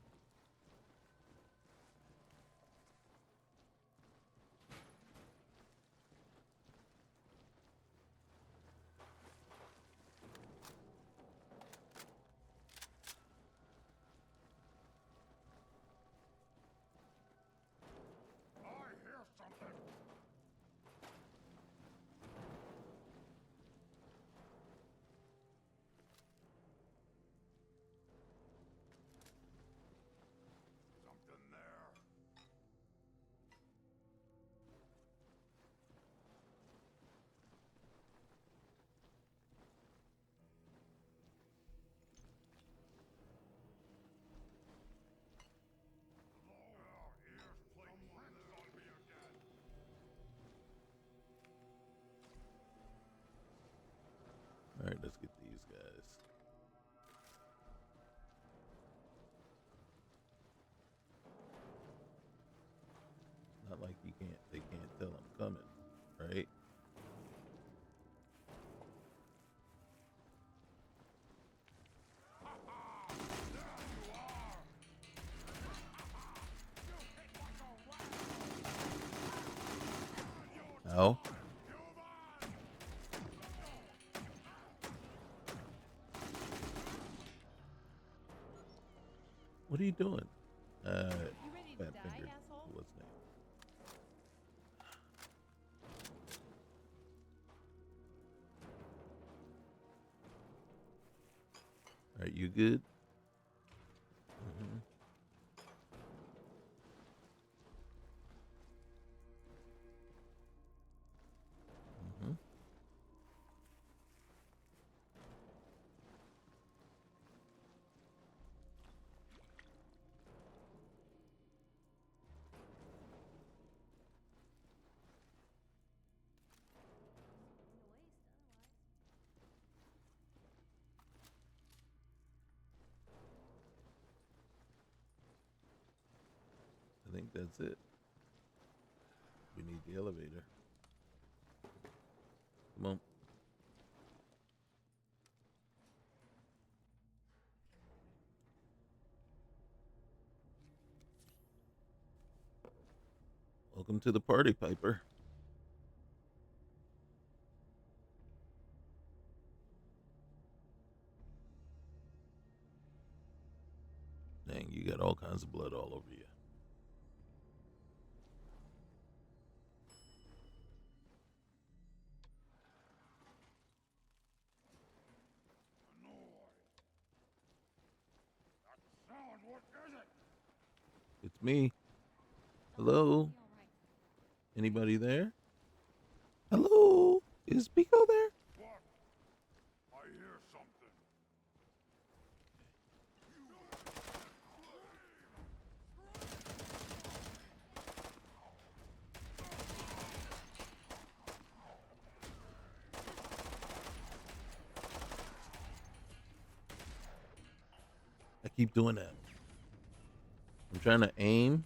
Speaker 3: I hear something. Something there. Our ears playing tricks on me again.
Speaker 1: All right, let's get these guys. Not like they can't tell I'm coming, right? Ow. What are you doing?
Speaker 2: You ready to
Speaker 1: Fat
Speaker 2: die,
Speaker 1: finger.
Speaker 2: asshole?
Speaker 1: What's name? All right, you good? Mm-hmm. Mm-hmm. I think that's it. We need the elevator. Come on. Welcome to the party, Piper. Dang, you got all kinds of blood all over you.
Speaker 3: That sound, what is it?
Speaker 1: It's me. Hello? Anybody there? Hello? Is Pico there?
Speaker 3: What? I hear something.
Speaker 1: I keep doing that. I'm trying to aim,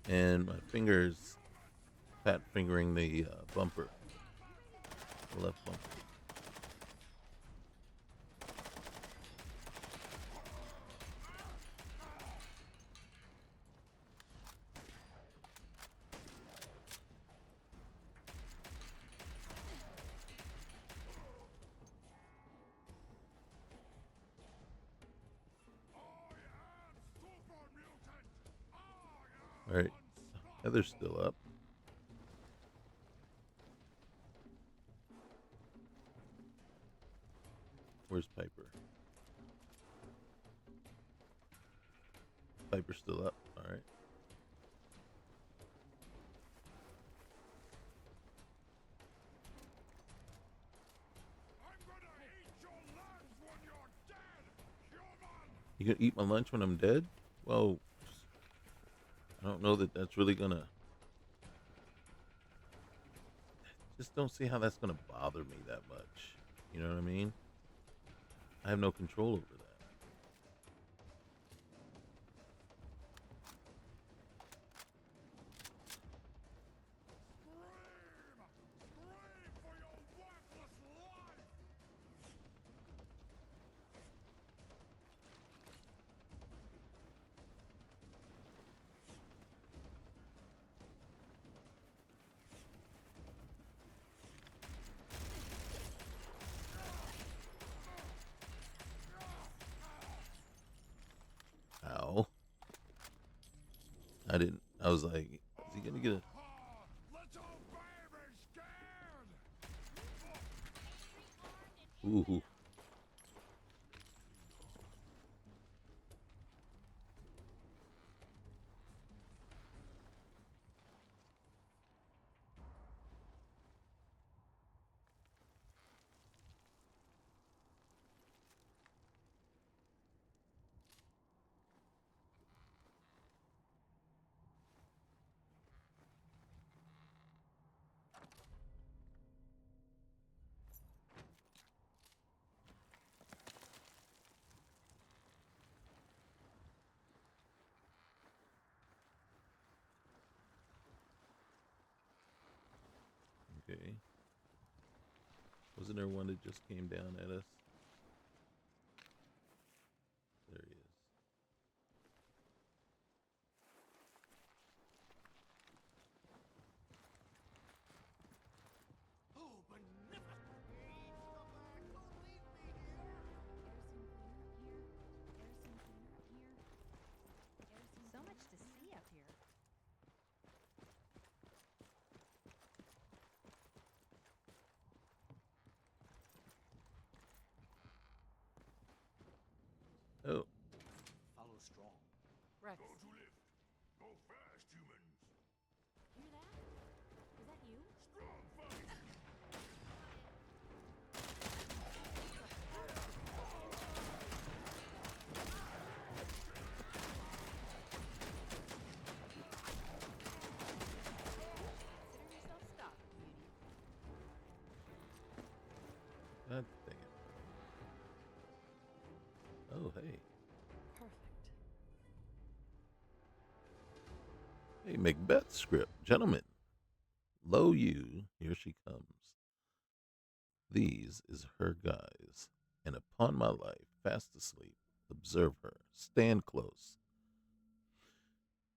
Speaker 1: and my fingers fat fingering the bumper, the left bumper. All right, Heather's still up. Where's Piper? Piper's still up. All right.
Speaker 3: I'm gonna eat your lunch when you're dead, human!
Speaker 1: You gonna eat my lunch when I'm dead? Well, I don't know that that's really gonna. just don't see how that's gonna bother me that much. You know what I mean? I have no control over that.
Speaker 3: Scream for your worthless life!
Speaker 1: Ow. I didn't. I was like, is he gonna get a.
Speaker 3: Little baby scared!
Speaker 1: Ooh. Okay. Wasn't there one that just came down at us? There he is.
Speaker 3: Oh, beneficent! Please come back! Don't leave me here!
Speaker 2: So much to see up here.
Speaker 1: Oh,
Speaker 5: Follow strong.
Speaker 6: Rex,
Speaker 3: Go to lift! Go fast, humans!
Speaker 6: hear that? Is that you?
Speaker 3: Strong fight!
Speaker 2: Consider yourself stopped, beauty.
Speaker 1: God dang it. Oh, hey.
Speaker 6: Perfect.
Speaker 1: Hey, Macbeth script. Gentlemen, lo you, here she comes. These is her guise, and upon my life, fast asleep. Observe her. Stand close.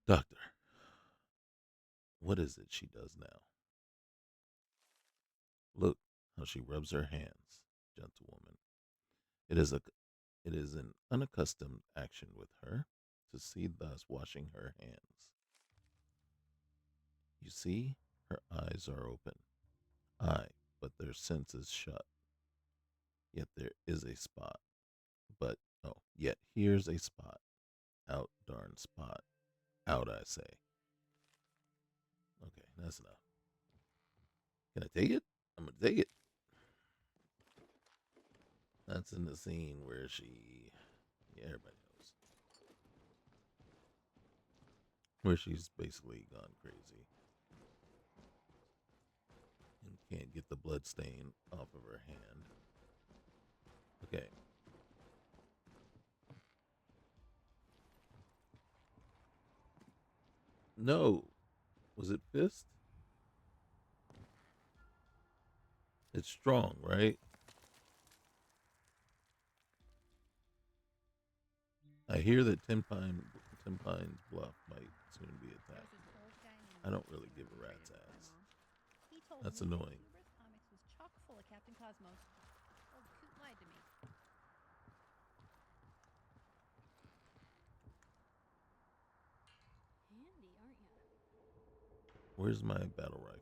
Speaker 1: Doctor, what is it she does now? Look how she rubs her hands, gentlewoman. It is an unaccustomed action with her to see thus washing her hands. You see, her eyes are open. Aye, but their senses shut. Yet there is a spot. Yet here's a spot. Out, darn spot. Out, I say. Okay, that's enough. Can I take it? I'm gonna take it. That's in the scene where yeah, everybody knows. Where she's basically gone crazy and can't get the blood stain off of her hand. Okay. No. Was it fist? It's strong, right? I hear that Ten Pines Bluff might soon be attacked.
Speaker 2: There's this old guy named
Speaker 1: I don't
Speaker 2: Mike
Speaker 1: really give a rat's
Speaker 2: created by
Speaker 1: ass.
Speaker 2: Mom. He told
Speaker 1: That's
Speaker 2: me that
Speaker 1: annoying.
Speaker 2: Hubris Comics was chock full of Captain Cosmos. Old Coot lied to me.
Speaker 6: Handy, aren't you?
Speaker 1: Where's my battle rifle?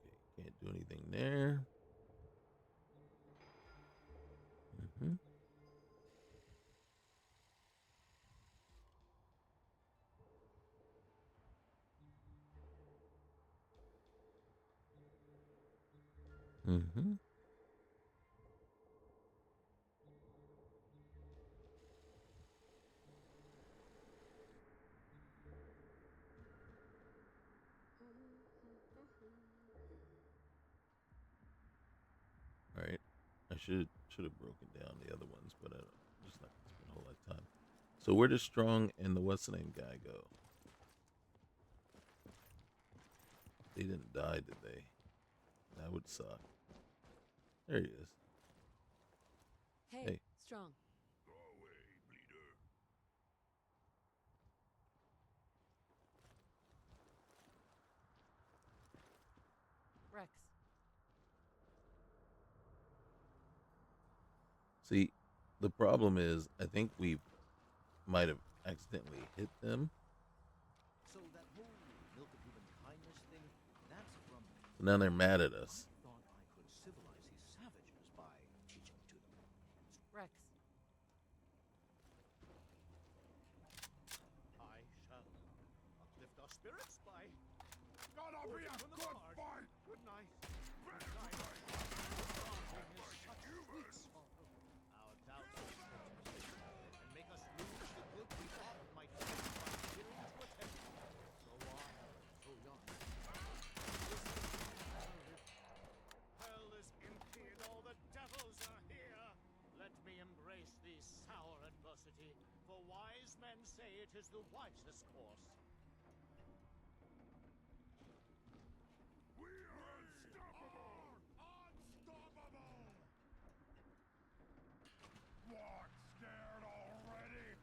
Speaker 1: Okay, can't do anything there. Mm-hmm. Mm-hmm. All right. I should have broken down the other ones, but I'm just not gonna spend a whole lot of time. So where does Strong and the what's the name guy go? They didn't die, did they? That would suck. There he is.
Speaker 6: Hey,
Speaker 1: Hey.
Speaker 6: Strong.
Speaker 3: Go away, bleeder.
Speaker 6: Rex.
Speaker 1: See, the problem is I think we might have accidentally hit them.
Speaker 8: So that whole milk of human kindness thing, that's from...
Speaker 1: So now they're mad at us.
Speaker 8: I thought I could civilize these savages by teaching to them.
Speaker 6: Rex.
Speaker 8: I shall uplift our spirits by...
Speaker 3: Gonna be a
Speaker 8: From the
Speaker 3: good
Speaker 8: bard.
Speaker 3: fight.
Speaker 8: Good night.
Speaker 3: Very
Speaker 8: Good night.
Speaker 3: nice.
Speaker 8: Such
Speaker 3: Humans.
Speaker 8: sweet sorrow. Our doubts and make us lose the good we thought might come by fearing to attempt. So on, so young. Hell is empty and all the devils are here. Let me embrace the sour adversity, for wise men say it is the wisest course.
Speaker 3: We are unstoppable! Unstoppable! What, scared already?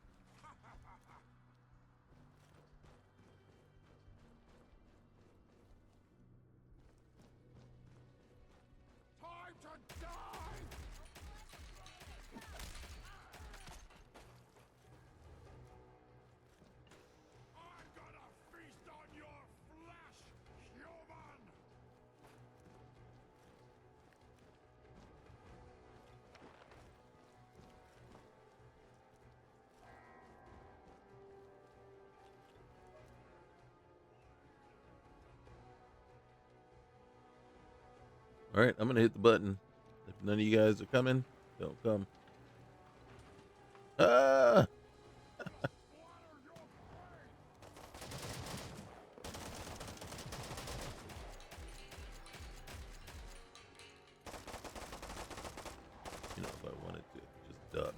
Speaker 3: Time to die! I'm gonna feast on your flesh, human!
Speaker 1: All right, I'm gonna hit the button. If none of you guys are coming, don't come. Ah!
Speaker 3: Splatter your prey!
Speaker 1: You know, if I wanted to, just duck.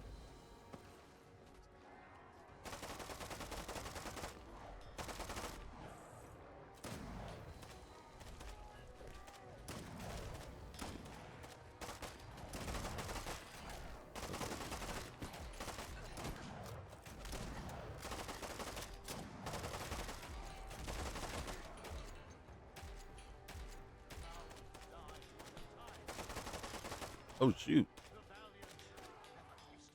Speaker 1: Oh shoot!
Speaker 8: The valiant never taste.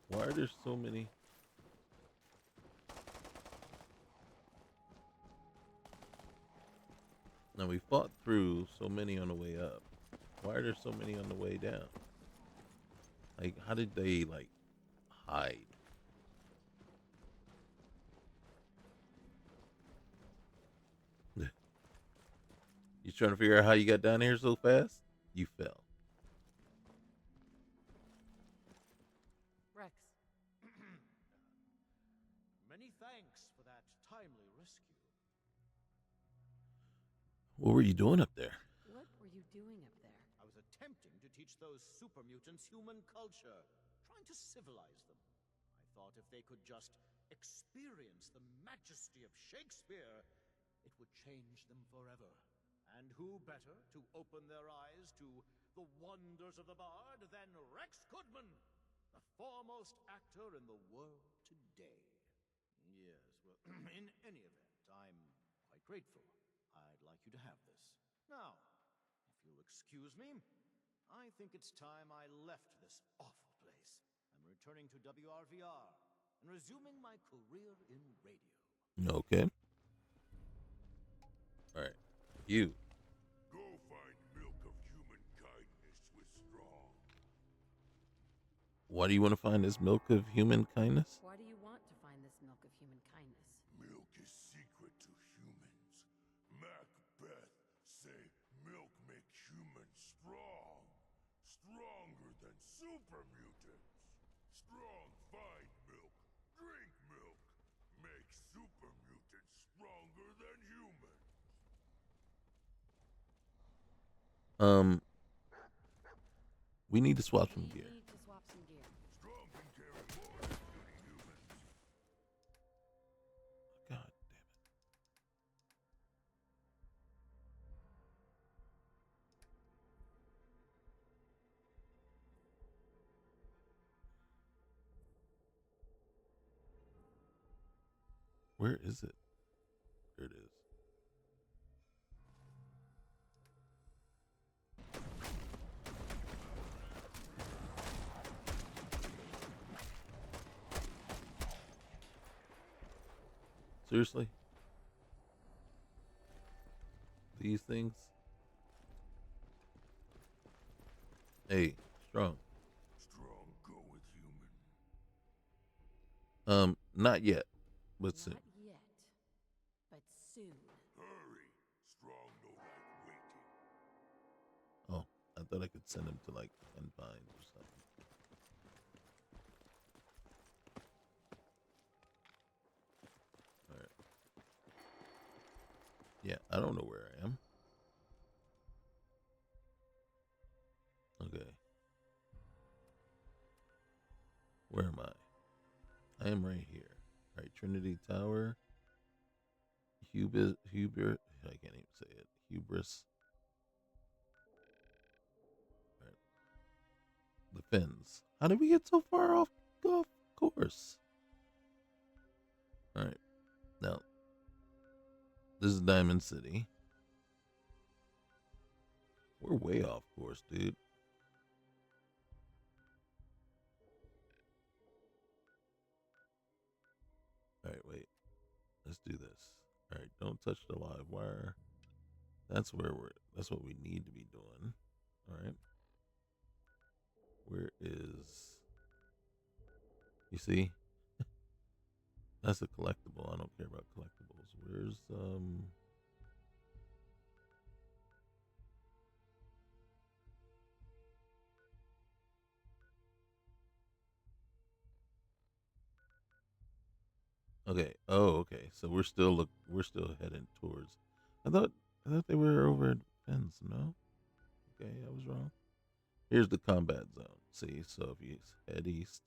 Speaker 1: Why are there so many? Now we fought through so many on the way up. Why are there so many on the way down? Like, how did they like hide? You trying to figure out how you got down here so fast? You fell.
Speaker 6: Rex.
Speaker 8: Many thanks for that timely rescue.
Speaker 1: What were you doing up there?
Speaker 6: What were you doing up there?
Speaker 8: I was attempting to teach those super mutants human culture, trying to civilize them. I thought if they could just experience the majesty of Shakespeare, it would change them forever. And who better to open their eyes to the wonders of the bard than Rex Goodman, the foremost actor in the world today? Yes, well, in any event, I'm quite grateful. I'd like you to have this. Now, if you'll excuse me, I think it's time I left this awful place. I'm returning to WRVR and resuming my career in radio.
Speaker 1: Okay. All right. You.
Speaker 3: Go find Milka
Speaker 1: Why do you want to find this milk of human kindness?
Speaker 7: Why do you want to find this milk of human kindness?
Speaker 3: Milk is secret to humans. Macbeth say milk make humans strong. Stronger than super mutants. Strong find milk. Drink milk. Make super mutants stronger than humans.
Speaker 1: We need to swap some
Speaker 7: We
Speaker 1: gear.
Speaker 7: need to swap some gear.
Speaker 3: Strong can carry more than puny humans.
Speaker 1: God damn it. Where is it? There it is. Seriously? These things? Hey, strong.
Speaker 3: Strong go with human.
Speaker 1: Not yet, but soon.
Speaker 7: Not yet, but soon.
Speaker 3: Hurry. Strong no like waiting.
Speaker 1: Oh, I thought I could send him to like Confines or something. Alright. Yeah, I don't know where I am. Okay. Where am I? I am right here. Alright, Trinity Tower. Hubert. I can't even say it. Hubris. Alright. The fins. How did we get so far off course? Alright. Now, this is Diamond City. We're way off course, dude. Alright, wait. Let's do this. Alright, don't touch the live wire. That's what we need to be doing. Alright. Where is, you see? That's a collectible. I don't care about collectibles. Where's okay. Oh, okay. So we're still heading towards, I thought they were over at Fins, no? Okay, I was wrong. Here's the combat zone. See, so if you head east,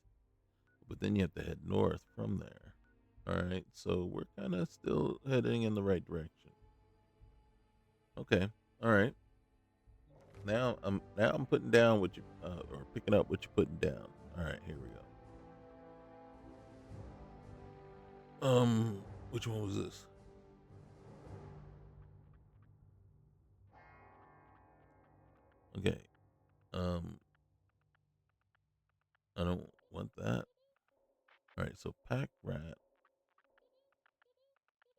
Speaker 1: but then you have to head north from there. All right, so we're kind of still heading in the right direction. Okay, all right. Now I'm putting down what you or picking up what you're putting down. All right, here we go. Which one was this? Okay. I don't want that. All right, so pack rat.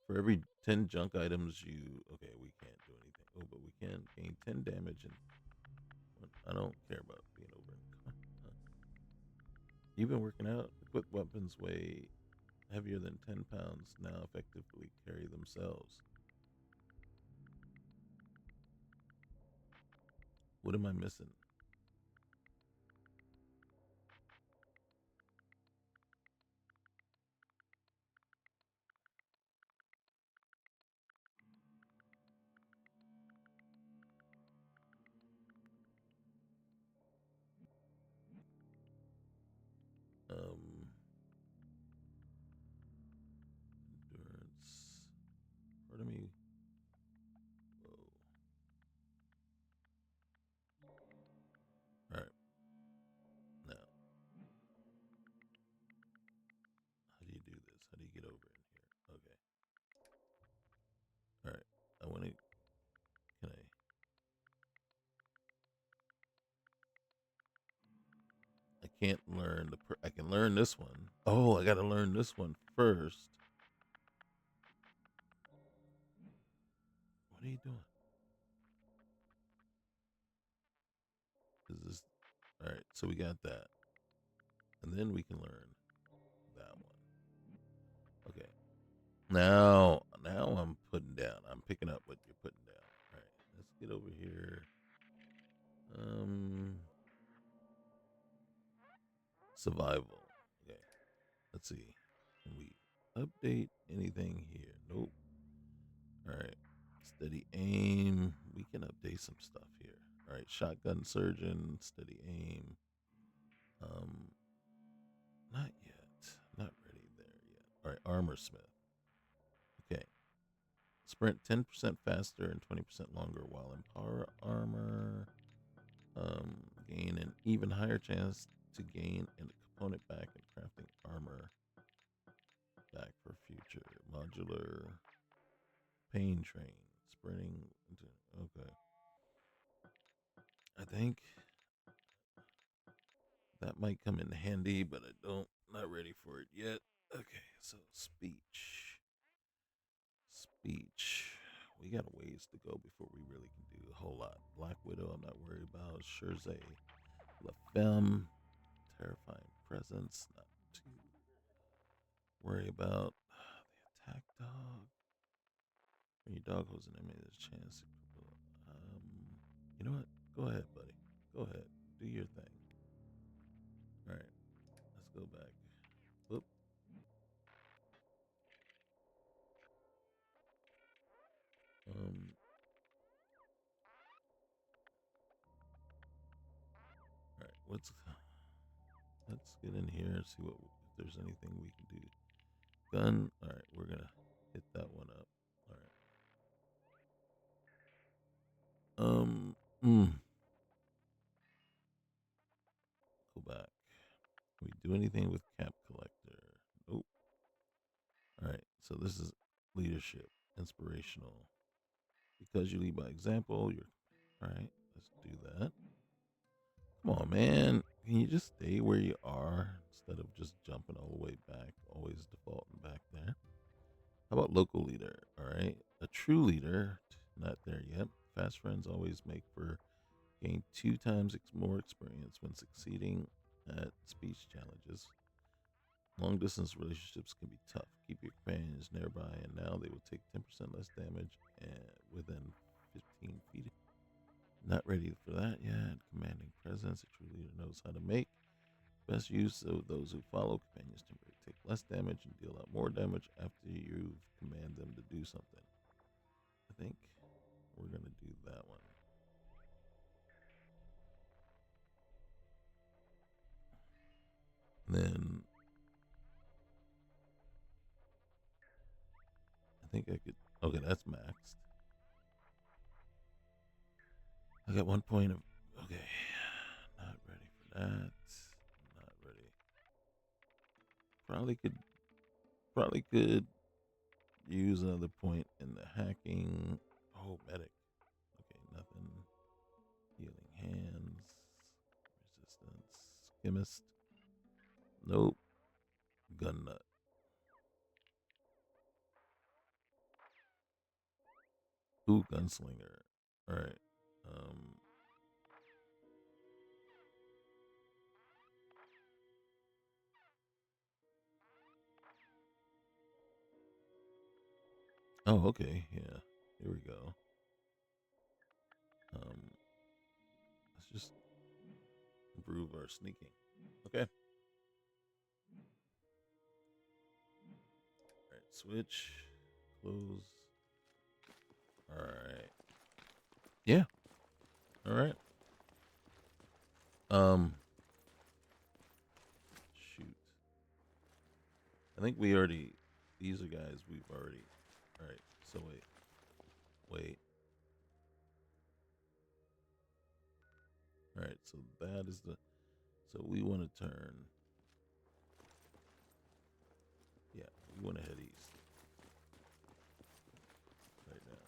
Speaker 1: For every 10 junk items you, okay, we can't do anything. Oh, but we can gain 10 damage and I don't care about being over. You've been working out. Equip weapons weigh heavier than 10 pounds now effectively carry themselves. What am I missing? Endurance. Pardon me. Whoa. All right. Now, how do you do this? How do you get over in here? Okay. All right. I want to. Can I can't learn I can learn this one. Oh, I got to learn this one first. What are you doing? Is this all right? So we got that. and then we can learn that one. Okay. Now I'm putting down. I'm picking up what you're putting down. All right. Let's get over here. Survival. Okay. Let's see. Can we update anything here? Nope. All right. Steady aim. We can update some stuff here. All right. Shotgun surgeon. Steady aim. Not yet. Not ready there yet. All right. Armor smith. Okay. Sprint 10% faster and 20% longer while in power armor. Gain an even higher chance to gain a component back and crafting armor back for future. Modular pain train. Sprinting into okay. I think that might come in handy, but I don't not ready for it yet. Okay, so speech. We got a ways to go before we really can do a whole lot. Black Widow, I'm not worried about. Sherze, La Femme, terrifying presence, not too worry about. The attack dog. When your dog holds an enemy, there's a chance to you know what? Go ahead, buddy. Go ahead. Do your thing. All right. Let's go back. Whoop. All right. Let's get in here and see if there's anything we can do. Gun. All right. We're gonna hit that one up. All right. Go back. Can we do anything with cap collector? Nope. All right. So this is leadership, inspirational. Because you lead by example, you're all right. Let's do that. Come on, man. Can you just stay where you are instead of just jumping all the way back, always defaulting back there? How about local leader? All right. A true leader, not there yet. Fast friends always make for gain 2 times more experience when succeeding at speech challenges. Long distance relationships can be tough. Keep your companions nearby, and now they will take 10% less damage and within 15 feet. Not ready for that yet. Commanding presence. A true leader knows how to make best use of those who follow. Companions temporarily take less damage and deal out more damage after you command them to do something. I think we're going to do that one. Then I think I could. Okay, that's maxed. I got 1 point of. Okay, not ready for that. Not ready. Probably could use another point in the hacking. Oh, medic. Okay, nothing. Healing hands. Resistance. Chemist. Nope. Gun nut. Ooh, gunslinger. All right. Oh, okay. Yeah. Here we go. Let's just improve our sneaking. Okay. All right. Switch. Close. All right. Yeah. All right. Shoot. I think we already. These are guys we've already. All right. So wait. All right. So that is the. So we want to turn. Yeah, we want to head east. Right now.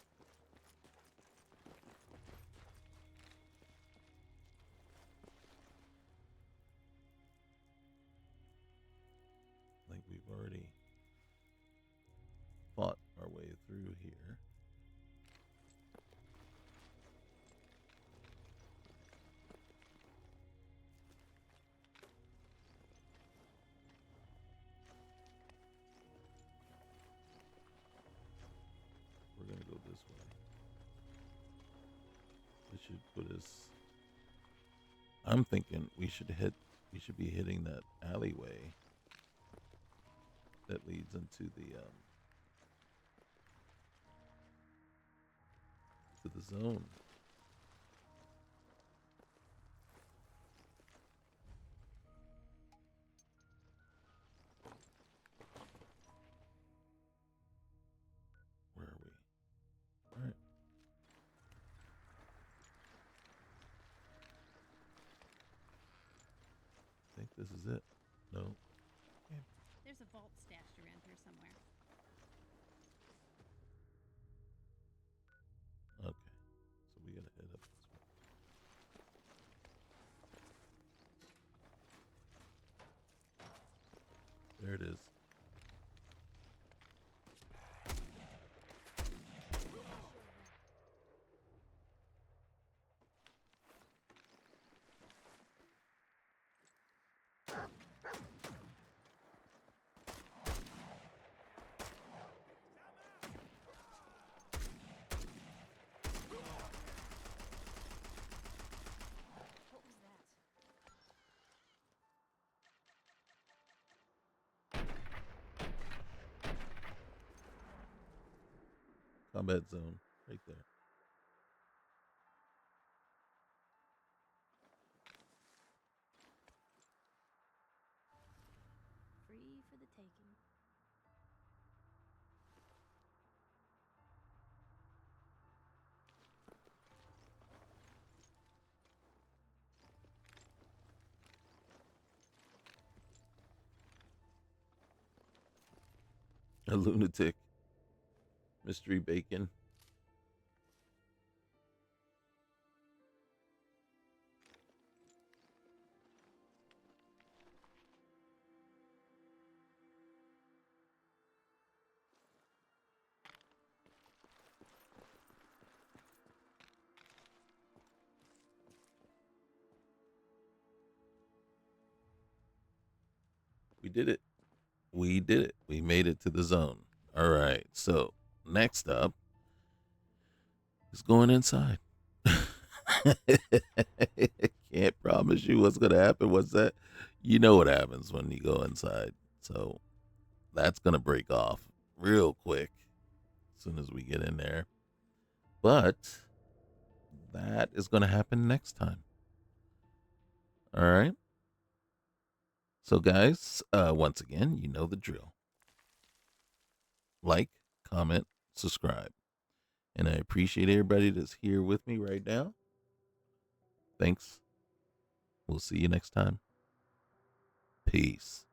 Speaker 1: I think we've already fought our way through here. go this way. It should put us. I'm thinking we should be hitting that alleyway that leads into the zone. Where are we? All right. I think this is it. No.
Speaker 2: There's a vault stashed around here somewhere.
Speaker 1: Okay. So we gotta head up this way. There it is.
Speaker 6: What was that?
Speaker 1: Combat zone right there.
Speaker 2: Free for the taking.
Speaker 1: A lunatic. Mystery bacon. We did it. We did it. We made it to the zone. All right. So next up is going inside. Can't promise you what's gonna happen. What's that? You know what happens when you go inside. So that's gonna break off real quick as soon as we get in there. But that is gonna happen next time. All right. So guys, once again, you know the drill. Like, comment, subscribe. And I appreciate everybody that's here with me right now. Thanks. We'll see you next time. Peace.